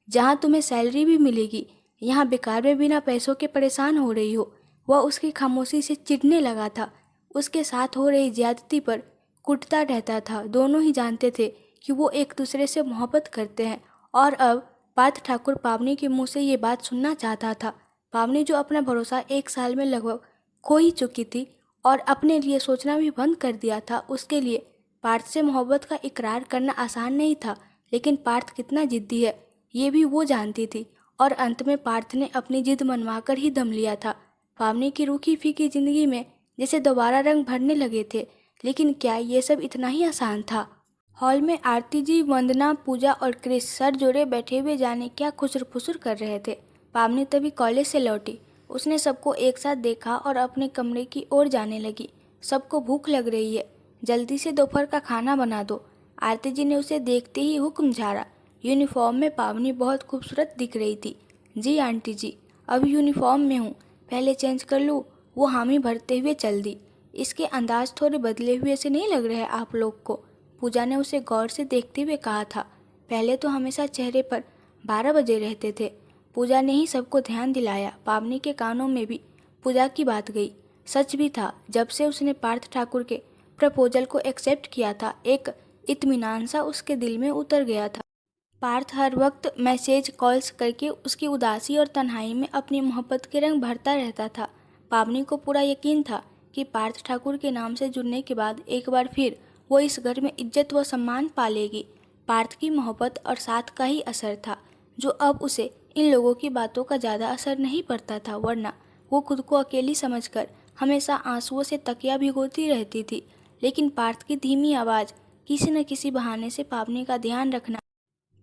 जहाँ तुम्हें सैलरी भी मिलेगी। यहाँ बेकार में बिना पैसों के परेशान हो रही हो। वह उसकी खामोशी से चिढ़ने लगा था। उसके साथ हो रही ज्यादती पर कुटता रहता था। दोनों ही जानते थे कि वो एक दूसरे से मोहब्बत करते हैं और अब पार्थ ठाकुर पावनी के मुंह से ये बात सुनना चाहता था। पावनी जो अपना भरोसा एक साल में लगभग खो ही चुकी थी और अपने लिए सोचना भी बंद कर दिया था, उसके लिए पार्थ से मोहब्बत का इकरार करना आसान नहीं था। लेकिन पार्थ कितना जिद्दी है ये भी वो जानती थी और अंत में पार्थ ने अपनी जिद मनवाकर ही दम लिया था। पावनी की रूखी फीकी जिंदगी में जैसे दोबारा रंग भरने लगे थे। लेकिन क्या ये सब इतना ही आसान था? हॉल में आरती जी, वंदना, पूजा और क्रिस सर जोड़े बैठे हुए जाने क्या खुसर फुसर कर रहे थे। पावनी तभी कॉलेज से लौटी। उसने सबको एक साथ देखा और अपने कमरे की ओर जाने लगी। सबको भूख लग रही है, जल्दी से दोपहर का खाना बना दो। आरती जी ने उसे देखते ही हुक्म झाड़ा। यूनिफॉर्म में पावनी बहुत खूबसूरत दिख रही थी। जी आंटी जी, अभी यूनिफॉर्म में हूँ। पहले चेंज कर लूँ। वो हामी भरते हुए चल दी। इसके अंदाज थोड़े बदले हुए से नहीं लग रहे आप लोग को? पूजा ने उसे गौर से देखते हुए कहा था। पहले तो हमेशा चेहरे पर 12 बजे रहते थे। पूजा ने ही सबको ध्यान दिलाया। पावनी के कानों में भी पूजा की बात गई। सच भी था, जब से उसने पार्थ ठाकुर के प्रपोजल को एक्सेप्ट किया था, एक इत्मीनान सा उसके दिल में उतर गया था। पार्थ हर वक्त मैसेज कॉल्स करके उसकी उदासी और तन्हाई में अपनी मोहब्बत के रंग भरता रहता था। पावनी को पूरा यकीन था कि पार्थ ठाकुर के नाम से जुड़ने के बाद एक बार फिर वो इस घर में इज्जत व सम्मान पालेगी। पार्थ की मोहब्बत और साथ का ही असर था जो अब उसे इन लोगों की बातों का ज़्यादा असर नहीं पड़ता था, वरना वो खुद को अकेली समझकर हमेशा आंसुओं से तकिया भिगोती रहती थी। लेकिन पार्थ की धीमी आवाज़, किसी न किसी बहाने से पावनी का ध्यान रखना,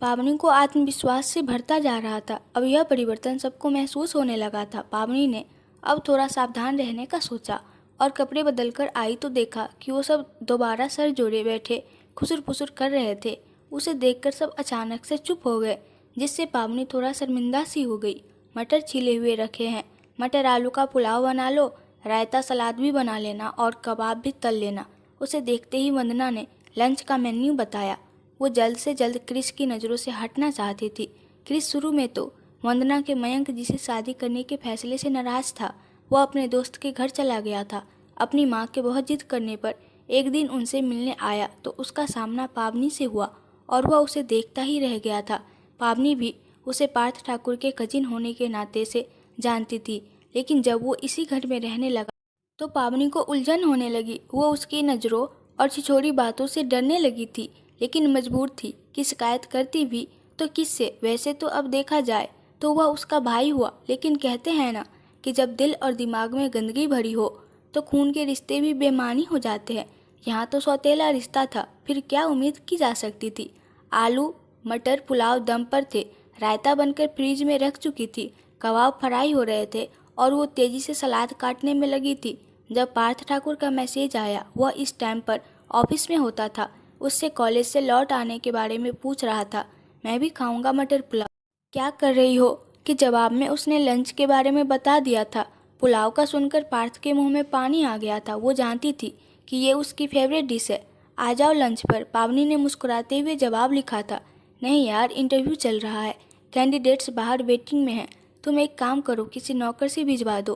पावनी को आत्मविश्वास से भरता जा रहा था। अब यह परिवर्तन सबको महसूस होने लगा था। पावनी ने अब थोड़ा सावधान रहने का सोचा और कपड़े बदलकर आई तो देखा कि वो सब दोबारा सर जोड़े बैठे खुसुर फुसुर कर रहे थे। उसे देखकर सब अचानक से चुप हो गए, जिससे पावनी थोड़ा शर्मिंदा सी हो गई। मटर छिले हुए रखे हैं, मटर आलू का पुलाव बना लो, रायता सलाद भी बना लेना और कबाब भी तल लेना। उसे देखते ही वंदना ने लंच का मेन्यू बताया। वो जल्द से जल्द क्रिस की नज़रों से हटना चाहती थी। क्रिस शुरू में तो वंदना के मयंक जी से शादी करने के फैसले से नाराज था। वह अपने दोस्त के घर चला गया था। अपनी माँ के बहुत जिद करने पर एक दिन उनसे मिलने आया तो उसका सामना पावनी से हुआ और वह उसे देखता ही रह गया था। पावनी भी उसे पार्थ ठाकुर के कजिन होने के नाते से जानती थी, लेकिन जब वो इसी घर में रहने लगा तो पावनी को उलझन होने लगी। वो उसकी नज़रों और छिछोरी बातों से डरने लगी थी, लेकिन मजबूर थी कि शिकायत करती भी तो किससे। वैसे तो अब देखा जाए तो वह उसका भाई हुआ, लेकिन कहते हैं ना कि जब दिल और दिमाग में गंदगी भरी हो तो खून के रिश्ते भी बेमानी हो जाते हैं। यहाँ तो सौतेला रिश्ता था, फिर क्या उम्मीद की जा सकती थी। आलू मटर पुलाव दम पर थे, रायता बनकर फ्रिज में रख चुकी थी, कबाब फ्राई हो रहे थे और वो तेजी से सलाद काटने में लगी थी। जब पार्थ ठाकुर का मैसेज आया, वह इस टाइम पर ऑफिस में होता था। उससे कॉलेज से लौट आने के बारे में पूछ रहा था। मैं भी खाऊंगा मटर पुलाव, क्या कर रही हो, कि जवाब में उसने लंच के बारे में बता दिया था। पुलाव का सुनकर पार्थ के मुंह में पानी आ गया था। वो जानती थी कि ये उसकी फेवरेट डिश है। आ जाओ लंच पर, पावनी ने मुस्कुराते हुए जवाब लिखा था। नहीं यार, इंटरव्यू चल रहा है, कैंडिडेट्स बाहर वेटिंग में हैं। तुम एक काम करो, किसी नौकर से भिजवा दो।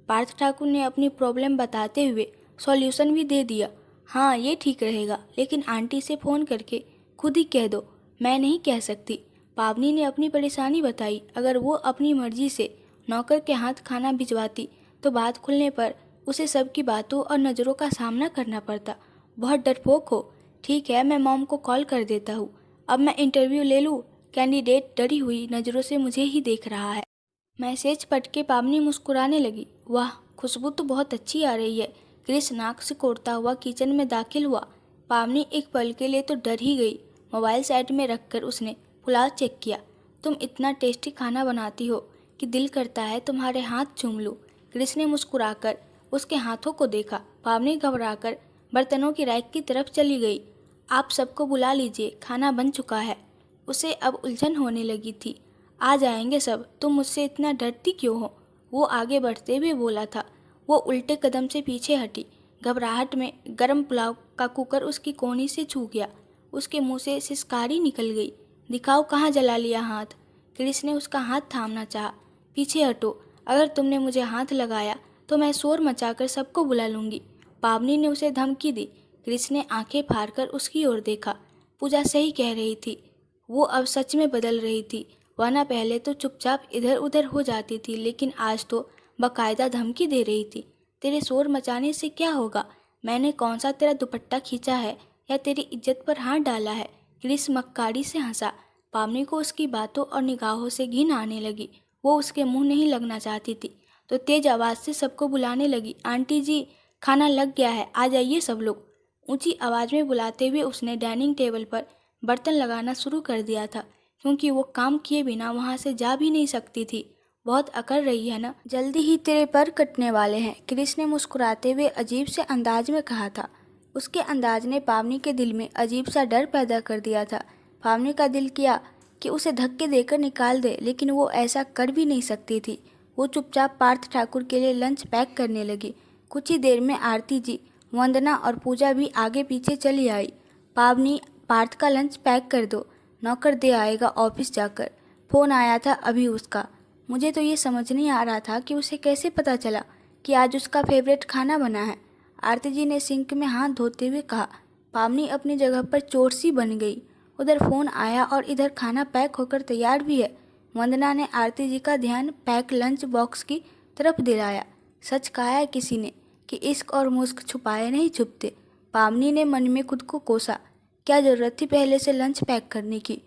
पार्थ ठाकुर ने अपनी प्रॉब्लम बताते हुए सॉल्यूशन भी दे दिया। हाँ, ये ठीक रहेगा, लेकिन आंटी से फ़ोन करके खुद ही कह दो। मैं नहीं कह सकती। पावनी ने अपनी परेशानी बताई। अगर वो अपनी मर्जी से नौकर के हाथ खाना भिजवाती तो बात खुलने पर उसे सबकी बातों और नज़रों का सामना करना पड़ता। बहुत डरपोक हो। ठीक है, मैं मॉम को कॉल कर देता हूँ। अब मैं इंटरव्यू ले लूँ? कैंडिडेट डरी हुई नज़रों से मुझे ही देख रहा है। मैसेज पढ़ के पावनी मुस्कुराने लगी। वाह, खुशबू तो बहुत अच्छी आ रही है। क्रिस नाक से कोड़ता हुआ किचन में दाखिल हुआ। पावनी एक पल के लिए तो डर ही गई। मोबाइल साइड में रखकर उसने पुलाव चेक किया। तुम इतना टेस्टी खाना बनाती हो कि दिल करता है तुम्हारे हाथ चूम लूँ। क्रिस ने मुस्कुराकर उसके हाथों को देखा। पावनी घबराकर बर्तनों की रैक की तरफ चली गई। आप सबको बुला लीजिए, खाना बन चुका है। उसे अब उलझन होने लगी थी। आ जाएंगे सब, तुम मुझसे इतना डरती क्यों हो? वो आगे बढ़ते हुए बोला था। वो उल्टे कदम से पीछे हटी। घबराहट में गरम पुलाव का कुकर उसकी कोहनी से छू गया। उसके मुंह से सिसकारी निकल गई। दिखाओ कहाँ जला लिया हाथ। क्रिस ने उसका हाथ थामना चाहा। पीछे हटो, अगर तुमने मुझे हाथ लगाया तो मैं शोर मचाकर सबको बुला लूँगी। पावनी ने उसे धमकी दी। क्रिस ने आंखें फाड़कर उसकी ओर देखा। पूजा सही कह रही थी, वो अब सच में बदल रही थी। वरना पहले तो चुपचाप इधर उधर हो जाती थी, लेकिन आज तो बाकायदा धमकी दे रही थी। तेरे शोर मचाने से क्या होगा? मैंने कौन सा तेरा दुपट्टा खींचा है या तेरी इज्जत पर हाथ डाला है? क्रिस मक्कारी से हंसा। पावनी को उसकी बातों और निगाहों से घिन आने लगी। वो उसके मुंह नहीं लगना चाहती थी तो तेज आवाज़ से सबको बुलाने लगी। आंटी जी, खाना लग गया है, आ जाइए सब लोग। ऊंची आवाज़ में बुलाते हुए उसने डाइनिंग टेबल पर बर्तन लगाना शुरू कर दिया था, क्योंकि वो काम किए बिना वहाँ से जा भी नहीं सकती थी। बहुत अकड़ रही है ना, जल्दी ही तेरे पर कटने वाले हैं, क्रिस ने मुस्कुराते हुए अजीब से अंदाज में कहा था। उसके अंदाज ने पावनी के दिल में अजीब सा डर पैदा कर दिया था। पावनी का दिल किया कि उसे धक्के देकर निकाल दे, लेकिन वो ऐसा कर भी नहीं सकती थी। वो चुपचाप पार्थ ठाकुर के लिए लंच पैक करने लगी। कुछ ही देर में आरती जी, वंदना और पूजा भी आगे पीछे चली आई। पावनी, पार्थ का लंच पैक कर दो, नौकर दे आएगा ऑफिस जाकर। फ़ोन आया था अभी उसका। मुझे तो ये समझ नहीं आ रहा था कि उसे कैसे पता चला कि आज उसका फेवरेट खाना बना है। आरती जी ने सिंक में हाथ धोते हुए कहा। पावनी अपनी जगह पर चोर सी बन गई। उधर फ़ोन आया और इधर खाना पैक होकर तैयार भी है। वंदना ने आरती जी का ध्यान पैक लंच बॉक्स की तरफ दिलाया। सच कहा है किसी ने कि इश्क और मुश्क छुपाए नहीं छुपते। पावनी ने मन में खुद को कोसा। क्या ज़रूरत थी पहले से लंच पैक करने की।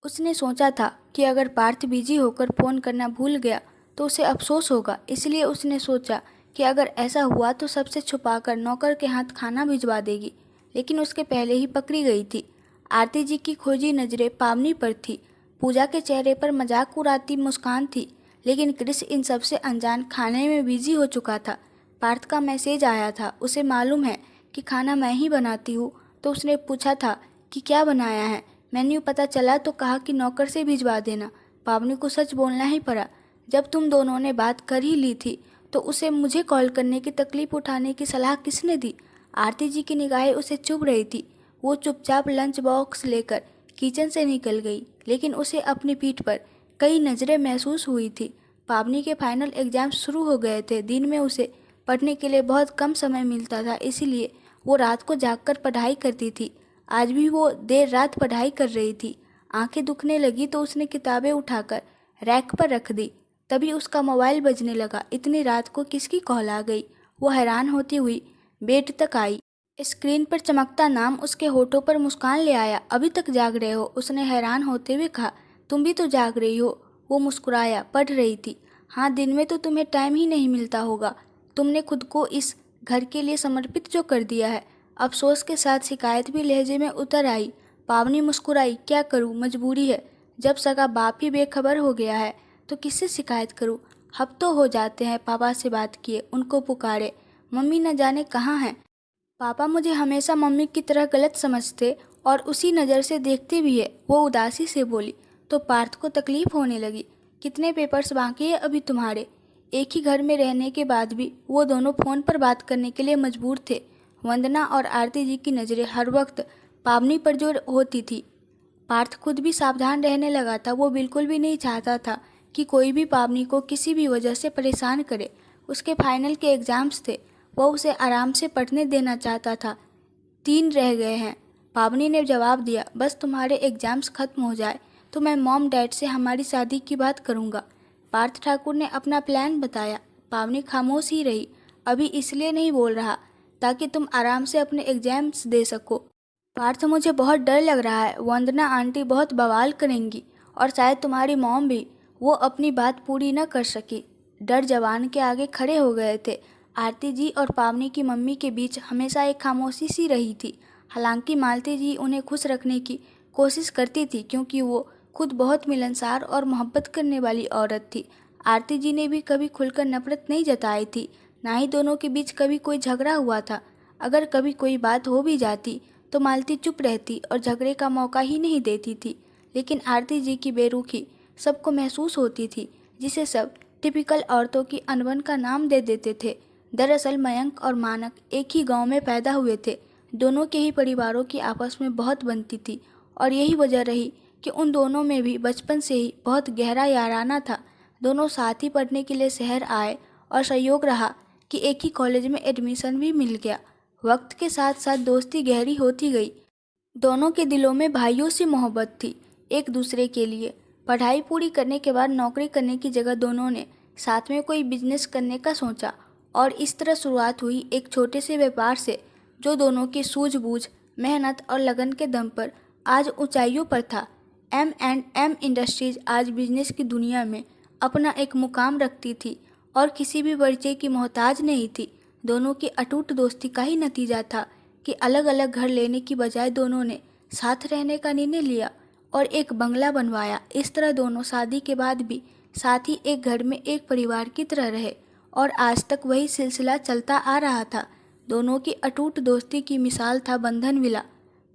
उसने सोचा था कि अगर पार्थ बिजी होकर फ़ोन करना भूल गया तो उसे अफसोस होगा, इसलिए उसने सोचा कि अगर ऐसा हुआ तो सबसे छुपाकर नौकर के हाथ खाना भिजवा देगी, लेकिन उसके पहले ही पकड़ी गई थी। आरती जी की खोजी नज़रें पावनी पर थी। पूजा के चेहरे पर मजाक उड़ाती मुस्कान थी, लेकिन क्रिस इन सबसे अनजान खाने में बिजी हो चुका था। पार्थ का मैसेज आया था। उसे मालूम है कि खाना मैं ही बनाती हूँ, तो उसने पूछा था कि क्या बनाया है। मेन्यू पता चला तो कहा कि नौकर से भिजवा देना। पावनी को सच बोलना ही पड़ा। जब तुम दोनों ने बात कर ही ली थी तो उसे मुझे कॉल करने की तकलीफ उठाने की सलाह किसने दी। आरती जी की निगाहें उसे चुभ रही थी। वो चुपचाप लंच बॉक्स लेकर किचन से निकल गई, लेकिन उसे अपनी पीठ पर कई नज़रें महसूस हुई थी। पावनी के फाइनल एग्जाम शुरू हो गए थे। दिन में उसे पढ़ने के लिए बहुत कम समय मिलता था, इसीलिए वो रात को जागकर पढ़ाई करती थी। आज भी वो देर रात पढ़ाई कर रही थी। आंखें दुखने लगी तो उसने किताबें उठाकर रैक पर रख दी। तभी उसका मोबाइल बजने लगा। इतनी रात को किसकी कॉल आ गई? वो हैरान होती हुई बेड तक आई। स्क्रीन पर चमकता नाम उसके होठों पर मुस्कान ले आया। अभी तक जाग रहे हो? उसने हैरान होते हुए कहा। तुम भी तो जाग रही हो? वो मुस्कुराया। पढ़ रही थी। हाँ, दिन में तो तुम्हें टाइम ही नहीं मिलता होगा। तुमने खुद को इस घर के लिए समर्पित जो कर दिया है। अफसोस के साथ शिकायत भी लहजे में उतर आई। पावनी मुस्कुराई। क्या करूँ, मजबूरी है। जब सगा बाप ही बेखबर हो गया है तो किससे शिकायत करूँ। हफ्तों हो जाते हैं पापा से बात किए, उनको पुकारे, मम्मी न जाने कहाँ हैं। पापा मुझे हमेशा मम्मी की तरह गलत समझते और उसी नज़र से देखते भी है। वो उदासी से बोली। तो पार्थ को तकलीफ होने लगी। कितने पेपर्स बाकी है अभी तुम्हारे? एक ही घर में रहने के बाद भी वो दोनों फ़ोन पर बात करने के लिए मजबूर थे। वंदना और आरती जी की नज़रें हर वक्त पावनी पर जो होती थी। पार्थ खुद भी सावधान रहने लगा था। वो बिल्कुल भी नहीं चाहता था कि कोई भी पावनी को किसी भी वजह से परेशान करे। उसके फाइनल के एग्ज़ाम्स थे। वो उसे आराम से पढ़ने देना चाहता था। 3 रह गए हैं। पावनी ने जवाब दिया। बस तुम्हारे एग्ज़ाम्स खत्म हो जाए तो मैं मॉम डैड से हमारी शादी की बात करूँगा। पार्थ ठाकुर ने अपना प्लान बताया। पावनी खामोश ही रही। अभी इसलिए नहीं बोल रहा ताकि तुम आराम से अपने एग्ज़ाम्स दे सको। पार्थ, मुझे बहुत डर लग रहा है। वंदना आंटी बहुत बवाल करेंगी और शायद तुम्हारी मॉम भी। वो अपनी बात पूरी न कर सकी। डर जवान के आगे खड़े हो गए थे। आरती जी और पावनी की मम्मी के बीच हमेशा एक खामोशी सी रही थी। हालांकि मालती जी उन्हें खुश रखने की कोशिश करती थी, क्योंकि वो खुद बहुत मिलनसार और मोहब्बत करने वाली औरत थी। आरती जी ने भी कभी खुलकर नफरत नहीं जताई थी, ना ही दोनों के बीच कभी कोई झगड़ा हुआ था। अगर कभी कोई बात हो भी जाती तो मालती चुप रहती और झगड़े का मौका ही नहीं देती थी। लेकिन आरती जी की बेरुखी सबको महसूस होती थी, जिसे सब टिपिकल औरतों की अनबन का नाम दे देते थे। दरअसल मयंक और मानक एक ही गांव में पैदा हुए थे। दोनों के ही परिवारों की आपस में बहुत बनती थी और यही वजह रही कि उन दोनों में भी बचपन से ही बहुत गहरा याराना था। दोनों साथ ही पढ़ने के लिए शहर आए और संयोग रहा कि एक ही कॉलेज में एडमिशन भी मिल गया। वक्त के साथ साथ दोस्ती गहरी होती गई। दोनों के दिलों में भाइयों से मोहब्बत थी एक दूसरे के लिए। पढ़ाई पूरी करने के बाद नौकरी करने की जगह दोनों ने साथ में कोई बिजनेस करने का सोचा और इस तरह शुरुआत हुई एक छोटे से व्यापार से, जो दोनों की सूझबूझ, मेहनत और लगन के दम पर आज ऊंचाइयों पर था। M&M इंडस्ट्रीज आज बिजनेस की दुनिया में अपना एक मुकाम रखती थी और किसी भी परिचय की मोहताज नहीं थी। दोनों की अटूट दोस्ती का ही नतीजा था कि अलग अलग घर लेने की बजाय दोनों ने साथ रहने का निर्णय लिया और एक बंगला बनवाया। इस तरह दोनों शादी के बाद भी साथ ही एक घर में एक परिवार की तरह रहे और आज तक वही सिलसिला चलता आ रहा था। दोनों की अटूट दोस्ती की मिसाल था बंधन विला।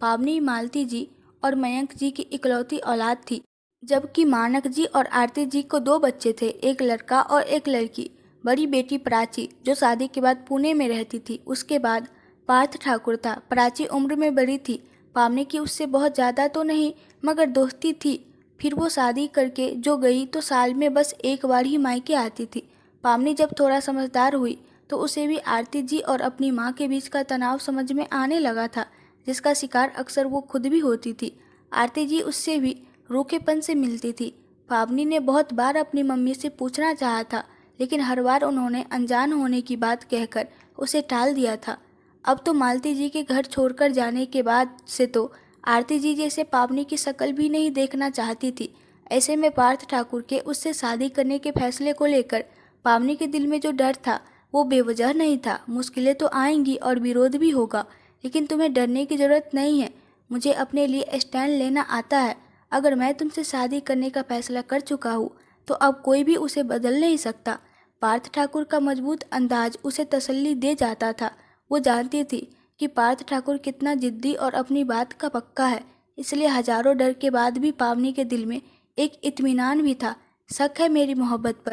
पावनी मालती जी और मयंक जी की इकलौती औलाद थी। जबकि मानक जी और आरती जी को 2 बच्चे थे, एक लड़का और एक लड़की। बड़ी बेटी प्राची, जो शादी के बाद पुणे में रहती थी। उसके बाद पार्थ ठाकुर था। प्राची उम्र में बड़ी थी, पावनी की उससे बहुत ज़्यादा तो नहीं, मगर दोस्ती थी। फिर वो शादी करके जो गई तो साल में बस एक बार ही मायके आती थी। पावनी जब थोड़ा समझदार हुई तो उसे भी आरती जी और अपनी माँ के बीच का तनाव समझ में आने लगा था, जिसका शिकार अक्सर वो खुद भी होती थी। आरती जी उससे भी रूखेपन से मिलती थी। पावनी ने बहुत बार अपनी मम्मी से पूछना चाहा था, लेकिन हर बार उन्होंने अनजान होने की बात कहकर उसे टाल दिया था। अब तो मालती जी के घर छोड़कर जाने के बाद से तो आरती जी जैसे पावनी की शक्ल भी नहीं देखना चाहती थी। ऐसे में पार्थ ठाकुर के उससे शादी करने के फैसले को लेकर पावनी के दिल में जो डर था वो बेवजह नहीं था। मुश्किलें तो आएंगी और विरोध भी होगा, लेकिन तुम्हें डरने की ज़रूरत नहीं है। मुझे अपने लिए स्टैंड लेना आता है। अगर मैं तुमसे शादी करने का फैसला कर चुका हूँ तो अब कोई भी उसे बदल नहीं सकता। पार्थ ठाकुर का मजबूत अंदाज उसे तसल्ली दे जाता था। वो जानती थी कि पार्थ ठाकुर कितना जिद्दी और अपनी बात का पक्का है, इसलिए हजारों डर के बाद भी पावनी के दिल में एक इत्मीनान भी था। शक है मेरी मोहब्बत पर।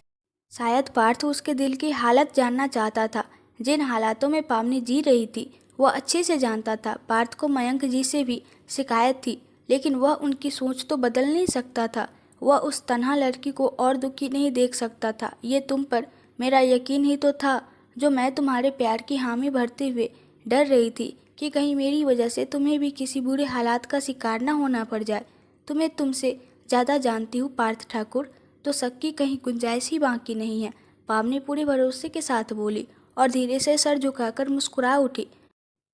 शायद पार्थ उसके दिल की हालत जानना चाहता था। जिन हालातों में पावनी जी रही थी वह अच्छे से जानता था। पार्थ को मयंक जी से भी शिकायत थी, लेकिन वह उनकी सोच तो बदल नहीं सकता था। वह उस तन्हा लड़की को और दुखी नहीं देख सकता था। ये तुम पर मेरा यकीन ही तो था, जो मैं तुम्हारे प्यार की हामी भरते हुए डर रही थी कि कहीं मेरी वजह से तुम्हें भी किसी बुरे हालात का शिकार न होना पड़ जाए। तुम्हें तुमसे ज़्यादा जानती हूँ पार्थ ठाकुर, तो शक की कहीं गुंजाइश ही बाकी नहीं है। पावनी पूरे भरोसे के साथ बोली और धीरे से सर झुकाकर मुस्कुरा उठी।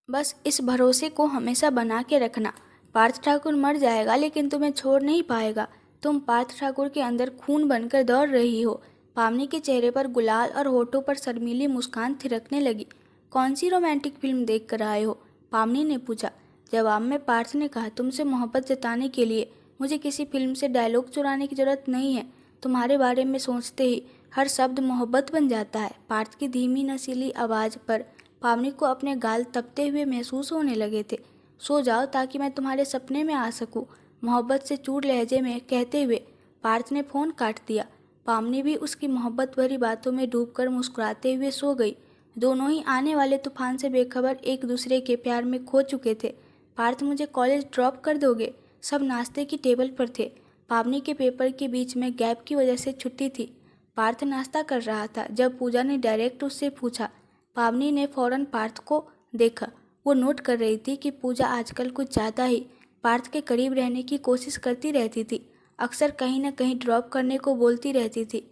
बस इस भरोसे को हमेशा बना के रखना। पार्थ ठाकुर मर जाएगा लेकिन तुम्हें छोड़ नहीं पाएगा। तुम पार्थ ठाकुर के अंदर खून बनकर दौड़ रही हो। पावनी के चेहरे पर गुलाल और होठों पर शर्मीली मुस्कान थिरकने लगी। कौन सी रोमांटिक फिल्म देख कर आए हो? पावनी ने पूछा। जवाब में पार्थ ने कहा, तुमसे मोहब्बत जताने के लिए मुझे किसी फिल्म से डायलॉग चुराने की जरूरत नहीं है। तुम्हारे बारे में सोचते ही हर शब्द मोहब्बत बन जाता है। पार्थ की धीमी नशीली आवाज़ पर पावनी को अपने गाल तपते हुए महसूस होने लगे थे। सो जाओ ताकि मैं तुम्हारे सपने में आ सकूं, मोहब्बत से चूर लहजे में कहते हुए पार्थ ने फ़ोन काट दिया। पावनी भी उसकी मोहब्बत भरी बातों में डूबकर मुस्कुराते हुए सो गई। दोनों ही आने वाले तूफान से बेखबर एक दूसरे के प्यार में खो चुके थे। पार्थ, मुझे कॉलेज ड्रॉप कर दोगे? सब नाश्ते की टेबल पर थे। पावनी के पेपर के बीच में गैप की वजह से छुट्टी थी। पार्थ नाश्ता कर रहा था जब पूजा ने डायरेक्ट उससे पूछा। पावनी ने फौरन पार्थ को देखा। वो नोट कर रही थी कि पूजा आजकल कुछ ज़्यादा ही पार्थ के करीब रहने की कोशिश करती रहती थी। अक्सर कहीं न कहीं ड्रॉप करने को बोलती रहती थी।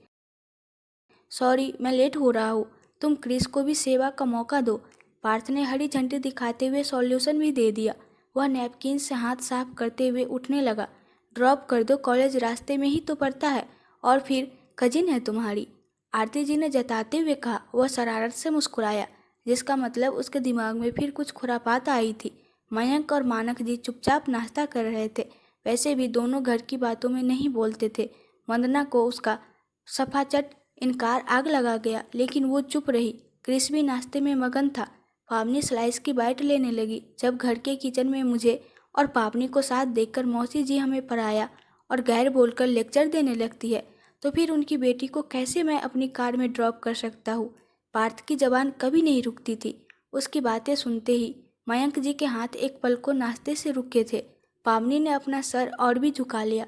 सॉरी, मैं लेट हो रहा हूँ, तुम क्रिस को भी सेवा का मौका दो। पार्थ ने हरी झंडी दिखाते हुए सॉल्यूशन भी दे दिया। वह नैपकिन से हाथ साफ करते हुए उठने लगा। ड्रॉप कर दो, कॉलेज रास्ते में ही तो पड़ता है, और फिर कजिन है तुम्हारी, आरती जी ने जताते हुए कहा। वह शरारत से मुस्कुराया, जिसका मतलब उसके दिमाग में फिर कुछ खुरापात आई थी। मयंक और मानक जी चुपचाप नाश्ता कर रहे थे। वैसे भी दोनों घर की बातों में नहीं बोलते थे। वंदना को उसका सफाचट इनकार आग लगा गया, लेकिन वो चुप रही। क्रिस भी नाश्ते में मगन था। पावनी स्लाइस की बाइट लेने लगी। जब घर के किचन में मुझे और पावनी को साथ देखकर मौसी जी हमें पराया और गैर बोलकर लेक्चर देने लगती है, तो फिर उनकी बेटी को कैसे मैं अपनी कार में ड्रॉप कर सकता हूँ? पार्थ की जबान कभी नहीं रुकती थी। उसकी बातें सुनते ही मयंक जी के हाथ एक पल को नाश्ते से रुके थे। पावनी ने अपना सर और भी झुका लिया।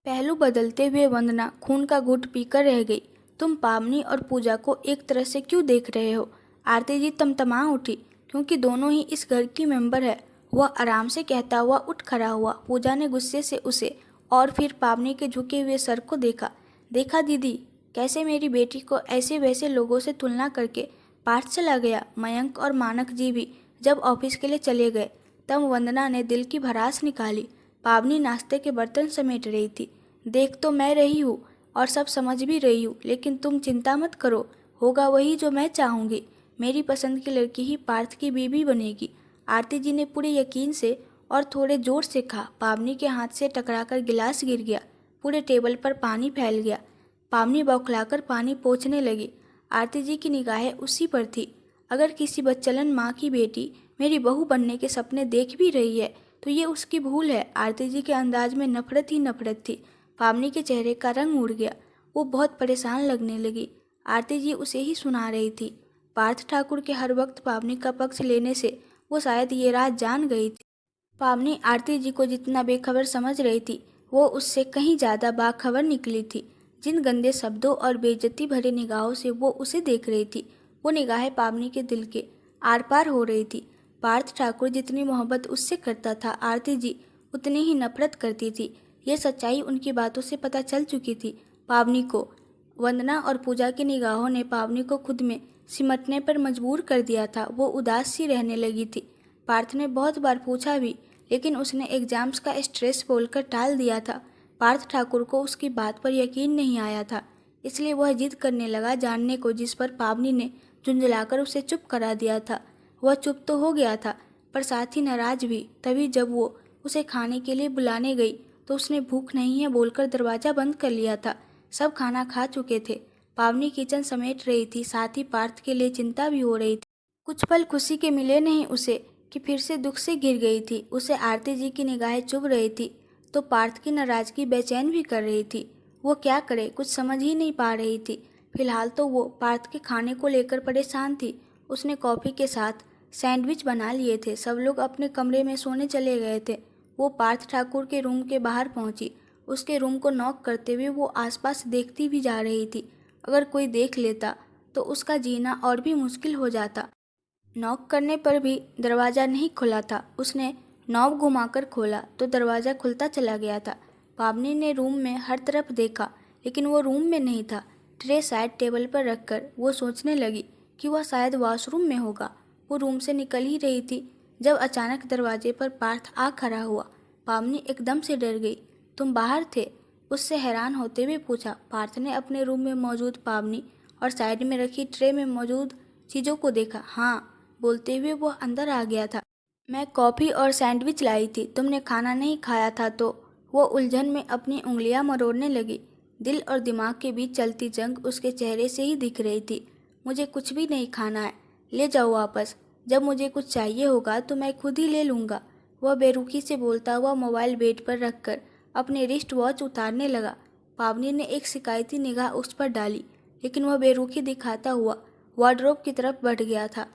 पहलू बदलते हुए वंदना खून का घूंट पीकर रह गई। तुम पावनी और पूजा को एक तरह से क्यों देख रहे हो? आरती जी तमतमा उठी, क्योंकि दोनों ही इस घर की मेंबर है। वह आराम से कहता हुआ उठ खड़ा हुआ। पूजा ने गुस्से से उसे और फिर पावनी के झुके हुए सर को देखा। देखा दीदी, कैसे मेरी बेटी को ऐसे वैसे लोगों से तुलना करके पार्थ चला गया। मयंक और मानक जी भी जब ऑफिस के लिए चले गए तब वंदना ने दिल की भड़ास निकाली। पावनी नाश्ते के बर्तन समेट रही थी। देख तो मैं रही हूँ और सब समझ भी रही हूँ, लेकिन तुम चिंता मत करो, होगा वही जो मैं चाहूँगी। मेरी पसंद की लड़की ही पार्थ की बीवी बनेगी। आरती जी ने पूरे यकीन से और थोड़े जोर से कहा। पावनी के हाथ से टकराकर गिलास गिर गया। पूरे टेबल पर पानी फैल गया। पावनी बौखलाकर पानी पोंछने लगी। आरती जी की निगाहें उसी पर थी। अगर किसी बच्चलन माँ की बेटी मेरी बहू बनने के सपने देख भी रही है तो ये उसकी भूल है। आरती जी के अंदाज में नफरत ही नफरत थी। पावनी के चेहरे का रंग उड़ गया। वो बहुत परेशान लगने लगी। आरती जी उसे ही सुना रही थी। पार्थ ठाकुर के हर वक्त पावनी का पक्ष लेने से वो शायद ये राज जान गई थी। पावनी आरती जी को जितना बेखबर समझ रही थी, वो उससे कहीं ज़्यादा बाखबर निकली थी। जिन गंदे शब्दों और बेइज्जती भरे निगाहों से वो उसे देख रही थी, वो निगाहें पावनी के दिल के आर पार हो रही थी। पार्थ ठाकुर जितनी मोहब्बत उससे करता था, आरती जी उतनी ही नफरत करती थी। ये सच्चाई उनकी बातों से पता चल चुकी थी। पावनी को वंदना और पूजा की निगाहों ने पावनी को खुद में सिमटने पर मजबूर कर दिया था। वो उदास सी रहने लगी थी। पार्थ ने बहुत बार पूछा भी, लेकिन उसने एग्जाम्स का स्ट्रेस बोलकर टाल दिया था। पार्थ ठाकुर को उसकी बात पर यकीन नहीं आया था, इसलिए वह जिद करने लगा जानने को, जिस पर पावनी ने झुंझलाकर उसे चुप करा दिया था। वह चुप तो हो गया था, पर साथ ही नाराज भी। तभी जब वो उसे खाने के लिए बुलाने गई तो उसने भूख नहीं है बोलकर दरवाज़ा बंद कर लिया था। सब खाना खा चुके थे। पावनी किचन समेट रही थी, साथ ही पार्थ के लिए चिंता भी हो रही थी। कुछ पल खुशी के मिले नहीं उसे कि फिर से दुख से घिर गई थी। उसे आरती जी की निगाहें चुभ रही थी तो पार्थ की नाराज़गी बेचैन भी कर रही थी। वो क्या करे, कुछ समझ ही नहीं पा रही थी। फिलहाल तो वो पार्थ के खाने को लेकर परेशान थी। उसने कॉफ़ी के साथ सैंडविच बना लिए थे। सब लोग अपने कमरे में सोने चले गए थे। वो पार्थ ठाकुर के रूम के बाहर पहुंची। उसके रूम को नॉक करते हुए वो आसपास देखती भी जा रही थी। अगर कोई देख लेता तो उसका जीना और भी मुश्किल हो जाता। नॉक करने पर भी दरवाज़ा नहीं खुला था। उसने नॉब घुमाकर खोला तो दरवाज़ा खुलता चला गया था। पावनी ने रूम में हर तरफ देखा, लेकिन वो रूम में नहीं था। ट्रे साइड टेबल पर रखकर वो सोचने लगी कि वह शायद वॉशरूम में होगा। वो रूम से निकल ही रही थी जब अचानक दरवाजे पर पार्थ आ खड़ा हुआ। पावनी एकदम से डर गई। तुम बाहर थे? उससे हैरान होते हुए पूछा। पार्थ ने अपने रूम में मौजूद पावनी और साइड में रखी ट्रे में मौजूद चीज़ों को देखा। हाँ बोलते हुए वो अंदर आ गया था। मैं कॉफ़ी और सैंडविच लाई थी, तुमने खाना नहीं खाया था तो? वो उलझन में अपनी उंगलियां मरोड़ने लगी। दिल और दिमाग के बीच चलती जंग उसके चेहरे से ही दिख रही थी। मुझे कुछ भी नहीं खाना है, ले जाओ वापस। जब मुझे कुछ चाहिए होगा तो मैं खुद ही ले लूँगा। वह बेरुखी से बोलता हुआ मोबाइल बेड पर रखकर अपने रिस्ट वॉच उतारने लगा। पावनी ने एक शिकायती निगाह उस पर डाली, लेकिन वह बेरुखी दिखाता हुआ वार्डरोब की तरफ बढ़ गया था।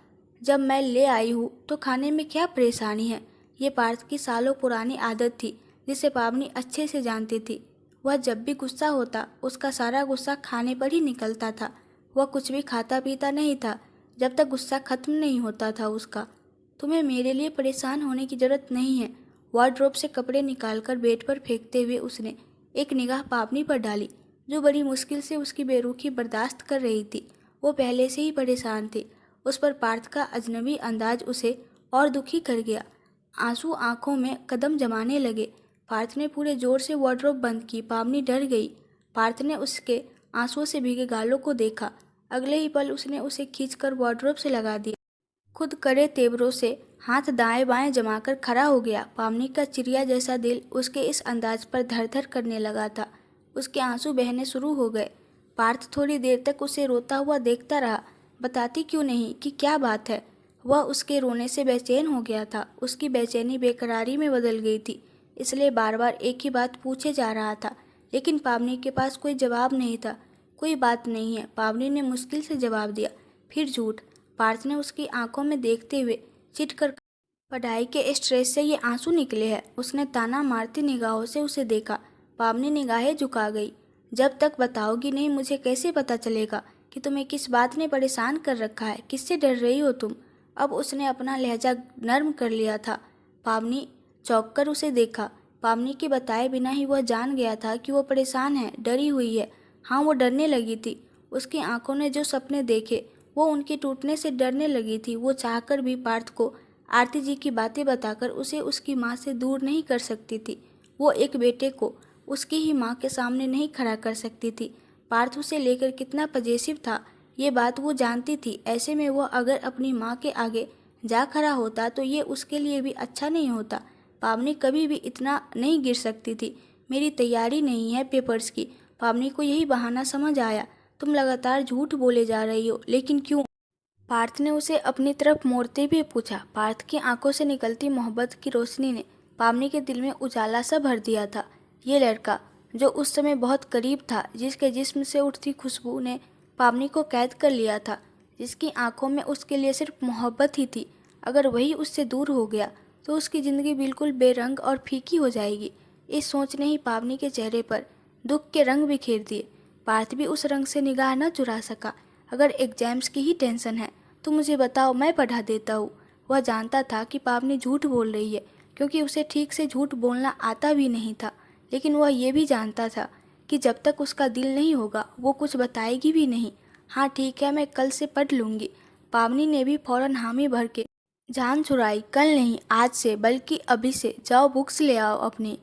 जब मैं ले आई हूँ तो खाने में क्या परेशानी है? ये पार्थ की सालों पुरानी आदत थी जिसे पावनी अच्छे से जानती थी। वह जब भी गुस्सा होता उसका सारा गुस्सा खाने पर ही निकलता था। वह कुछ भी खाता पीता नहीं था जब तक गुस्सा खत्म नहीं होता था उसका। तुम्हें मेरे लिए परेशान होने की जरूरत नहीं है। वार्डरोब से कपड़े निकालकर बेड पर फेंकते हुए उसने एक निगाह पावनी पर डाली, जो बड़ी मुश्किल से उसकी बेरुखी बर्दाश्त कर रही थी। वो पहले से ही परेशान थी। उस पर पार्थ का अजनबी अंदाज उसे और दुखी कर गया। आंसू आंखों में कदम जमाने लगे। पार्थ ने पूरे जोर से वार्डरोब बंद की। पावनी डर गई। पार्थ ने उसके आंसुओं से भीगे गालों को देखा। अगले ही पल उसने उसे खींचकर वार्डरोब से लगा दिया। खुद करे तेवरों से हाथ दाएं बाएं जमाकर खड़ा हो गया। पावनी का चिड़िया जैसा दिल उसके इस अंदाज पर धर धर करने लगा था। उसके आंसू बहने शुरू हो गए। पार्थ थोड़ी देर तक उसे रोता हुआ देखता रहा। बताती क्यों नहीं कि क्या बात है? वह उसके रोने से बेचैन हो गया था। उसकी बेचैनी बेकरारी में बदल गई थी, इसलिए बार बार एक ही बात पूछे जा रहा था, लेकिन पावनी के पास कोई जवाब नहीं था। कोई बात नहीं है, पावनी ने मुश्किल से जवाब दिया। फिर झूठ। पार्थ ने उसकी आंखों में देखते हुए चिढ़ कर, पढ़ाई के स्ट्रेस से ये आंसू निकले हैं। उसने ताना मारती निगाहों से उसे देखा। पावनी निगाहें झुका गई। जब तक बताओगी नहीं मुझे कैसे पता चलेगा कि तुम्हें किस बात ने परेशान कर रखा है? किससे डर रही हो तुम? अब उसने अपना लहजा नर्म कर लिया था। पावनी चौंक कर उसे देखा। पावनी के बताए बिना ही वह जान गया था कि वो परेशान है, डरी हुई है। हाँ, वो डरने लगी थी। उसकी आंखों ने जो सपने देखे वो उनके टूटने से डरने लगी थी। वो चाहकर भी पार्थ को आरती जी की बातें बताकर उसे उसकी माँ से दूर नहीं कर सकती थी। वो एक बेटे को उसकी ही माँ के सामने नहीं खड़ा कर सकती थी। पार्थ उसे लेकर कितना पजेसिव था, ये बात वो जानती थी। ऐसे में वह अगर अपनी माँ के आगे जा खड़ा होता तो ये उसके लिए भी अच्छा नहीं होता। पावनी कभी भी इतना नहीं गिर सकती थी। मेरी तैयारी नहीं है पेपर्स की। पावनी को यही बहाना समझ आया। तुम लगातार झूठ बोले जा रही हो, लेकिन क्यों? पार्थ ने उसे अपनी तरफ मोड़ते हुए पूछा। पार्थ की आंखों से निकलती मोहब्बत की रोशनी ने पावनी के दिल में उजाला सा भर दिया था। ये लड़का जो उस समय बहुत करीब था, जिसके जिस्म से उठती खुशबू ने पावनी को कैद कर लिया था, जिसकी आंखों में उसके लिए सिर्फ मोहब्बत ही थी। अगर वही उससे दूर हो गया तो उसकी ज़िंदगी बिल्कुल बेरंग और फीकी हो जाएगी। इस सोच ने ही पावनी के चेहरे पर दुख के रंग बिखेर दिए। पार्थ भी उस रंग से निगाह न चुरा सका। अगर एग्जाम्स की ही टेंशन है तो मुझे बताओ, मैं पढ़ा देता हूँ। वह जानता था कि पावनी झूठ बोल रही है, क्योंकि उसे ठीक से झूठ बोलना आता भी नहीं था। लेकिन वह ये भी जानता था कि जब तक उसका दिल नहीं होगा वो कुछ बताएगी भी नहीं। हाँ ठीक है, मैं कल से पढ़ लूँगी। पावनी ने भी फौरन हामी भर के जान छुड़ाई। कल नहीं, आज से, बल्कि अभी से। जाओ बुक्स ले आओ अपनी।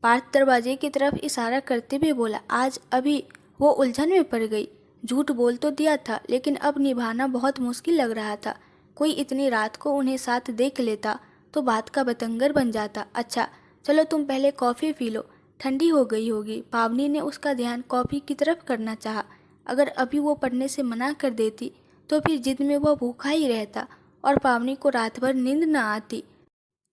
पार्थ दरवाजे की तरफ इशारा करते हुए बोला। आज अभी वो उलझन में पड़ गई। झूठ बोल तो दिया था, लेकिन अब निभाना बहुत मुश्किल लग रहा था। कोई इतनी रात को उन्हें साथ देख लेता तो बात का बतंगर बन जाता। अच्छा चलो तुम पहले कॉफ़ी पी लो, ठंडी हो गई होगी। पावनी ने उसका ध्यान कॉफ़ी की तरफ करना चाहा। अगर अभी वो पढ़ने से मना कर देती तो फिर जिद में वह भूखा ही रहता और पावनी को रात भर नींद न आती।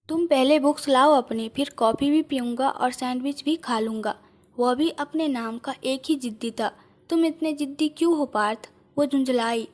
तुम पहले बुक्स लाओ अपनी, फिर कॉफ़ी भी पीऊँगा और सैंडविच भी खा लूँगा। वह भी अपने नाम का एक ही जिद्दी था। तुम इतने जिद्दी क्यों हो पार्थ? वो झुंझलाई।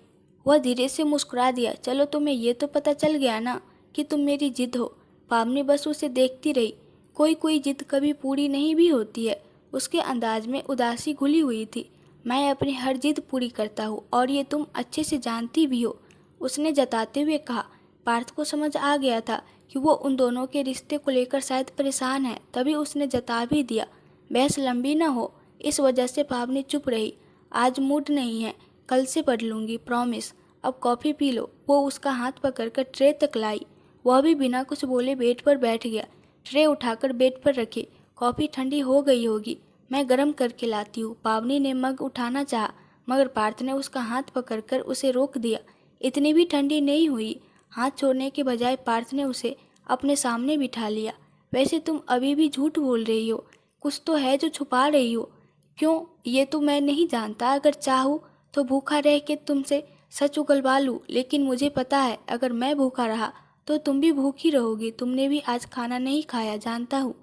वह धीरे से मुस्कुरा दिया। चलो तुम्हें ये तो पता चल गया ना कि तुम मेरी जिद हो। पावनी बस उसे देखती रही। कोई कोई जिद कभी पूरी नहीं भी होती है। उसके अंदाज में उदासी घुली हुई थी। मैं अपनी हर जिद पूरी करता हूँ और ये तुम अच्छे से जानती भी हो, उसने जताते हुए कहा। पार्थ को समझ आ गया था कि वो उन दोनों के रिश्ते को लेकर शायद परेशान है, तभी उसने जता भी दिया। बहस लंबी न हो, इस वजह से पावनी चुप रही। आज मूड नहीं है, कल से पढ़ लूँगी, प्रॉमिस। अब कॉफ़ी पी लो। वो उसका हाथ पकड़कर ट्रे तक लाई। वह भी बिना कुछ बोले बेड पर बैठ गया। ट्रे उठाकर बेड पर रखी। कॉफ़ी ठंडी हो गई होगी, मैं गर्म करके लाती हूँ। पावनी ने मग उठाना चाहा, मगर पार्थ ने उसका हाथ पकड़कर उसे रोक दिया। इतनी भी ठंडी नहीं हुई। हाथ छोड़ने के बजाय पार्थ ने उसे अपने सामने बिठा लिया। वैसे तुम अभी भी झूठ बोल रही हो, कुछ तो है जो छुपा रही हो। क्यों, ये तो मैं नहीं जानता। अगर चाहूँ तो भूखा रह के तुमसे सच उगलवा लूँ, लेकिन मुझे पता है अगर मैं भूखा रहा तो तुम भी भूखी रहोगी। तुमने भी आज खाना नहीं खाया, जानता हूँ।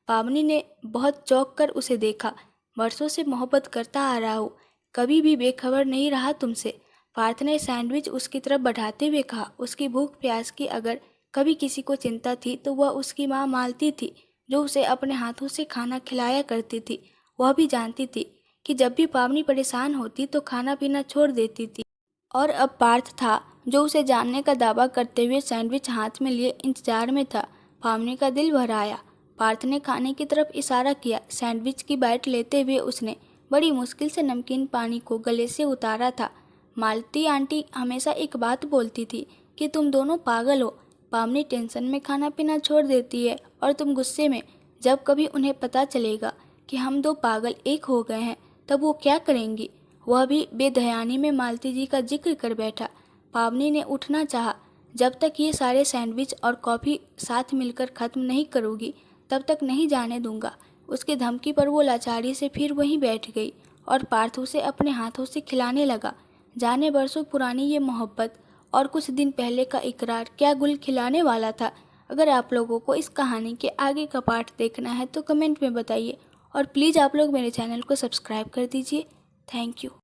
पावनी ने बहुत चौंक कर उसे देखा। बरसों से मोहब्बत करता आ रहा हूँ, कभी भी बेखबर नहीं रहा तुमसे। पार्थ ने सैंडविच उसकी तरफ बढ़ाते हुए कहा। उसकी भूख प्यास की अगर कभी किसी को चिंता थी तो वह उसकी माँ मालती थी, जो उसे अपने हाथों से खाना खिलाया करती थी। वह भी जानती थी कि जब भी पावनी परेशान होती तो खाना पीना छोड़ देती थी। और अब पार्थ था जो उसे जानने का दावा करते हुए सैंडविच हाथ में लिए इंतजार में था। पावनी का दिल भर आया। पार्थ ने खाने की तरफ इशारा किया। सैंडविच की बाइट लेते हुए उसने बड़ी मुश्किल से नमकीन पानी को गले से उतारा था। मालती आंटी हमेशा एक बात बोलती थी कि तुम दोनों पागल हो। पावनी टेंशन में खाना पीना छोड़ देती है और तुम गुस्से में। जब कभी उन्हें पता चलेगा कि हम दो पागल एक हो गए हैं तब वो क्या करेंगी? वह भी बेध्यानी में मालती जी का जिक्र कर बैठा। पावनी ने उठना चाहा। जब तक ये सारे सैंडविच और कॉफ़ी साथ मिलकर ख़त्म नहीं करोगी तब तक नहीं जाने दूंगा। उसकी धमकी पर वो लाचारी से फिर वहीं बैठ गई और पार्थ उसे अपने हाथों से खिलाने लगा। जाने बरसों पुरानी ये मोहब्बत और कुछ दिन पहले का इकरार क्या गुल खिलाने वाला था। अगर आप लोगों को इस कहानी के आगे का पार्ट देखना है तो कमेंट में बताइए और प्लीज़ आप लोग मेरे चैनल को सब्सक्राइब कर दीजिए। Thank you.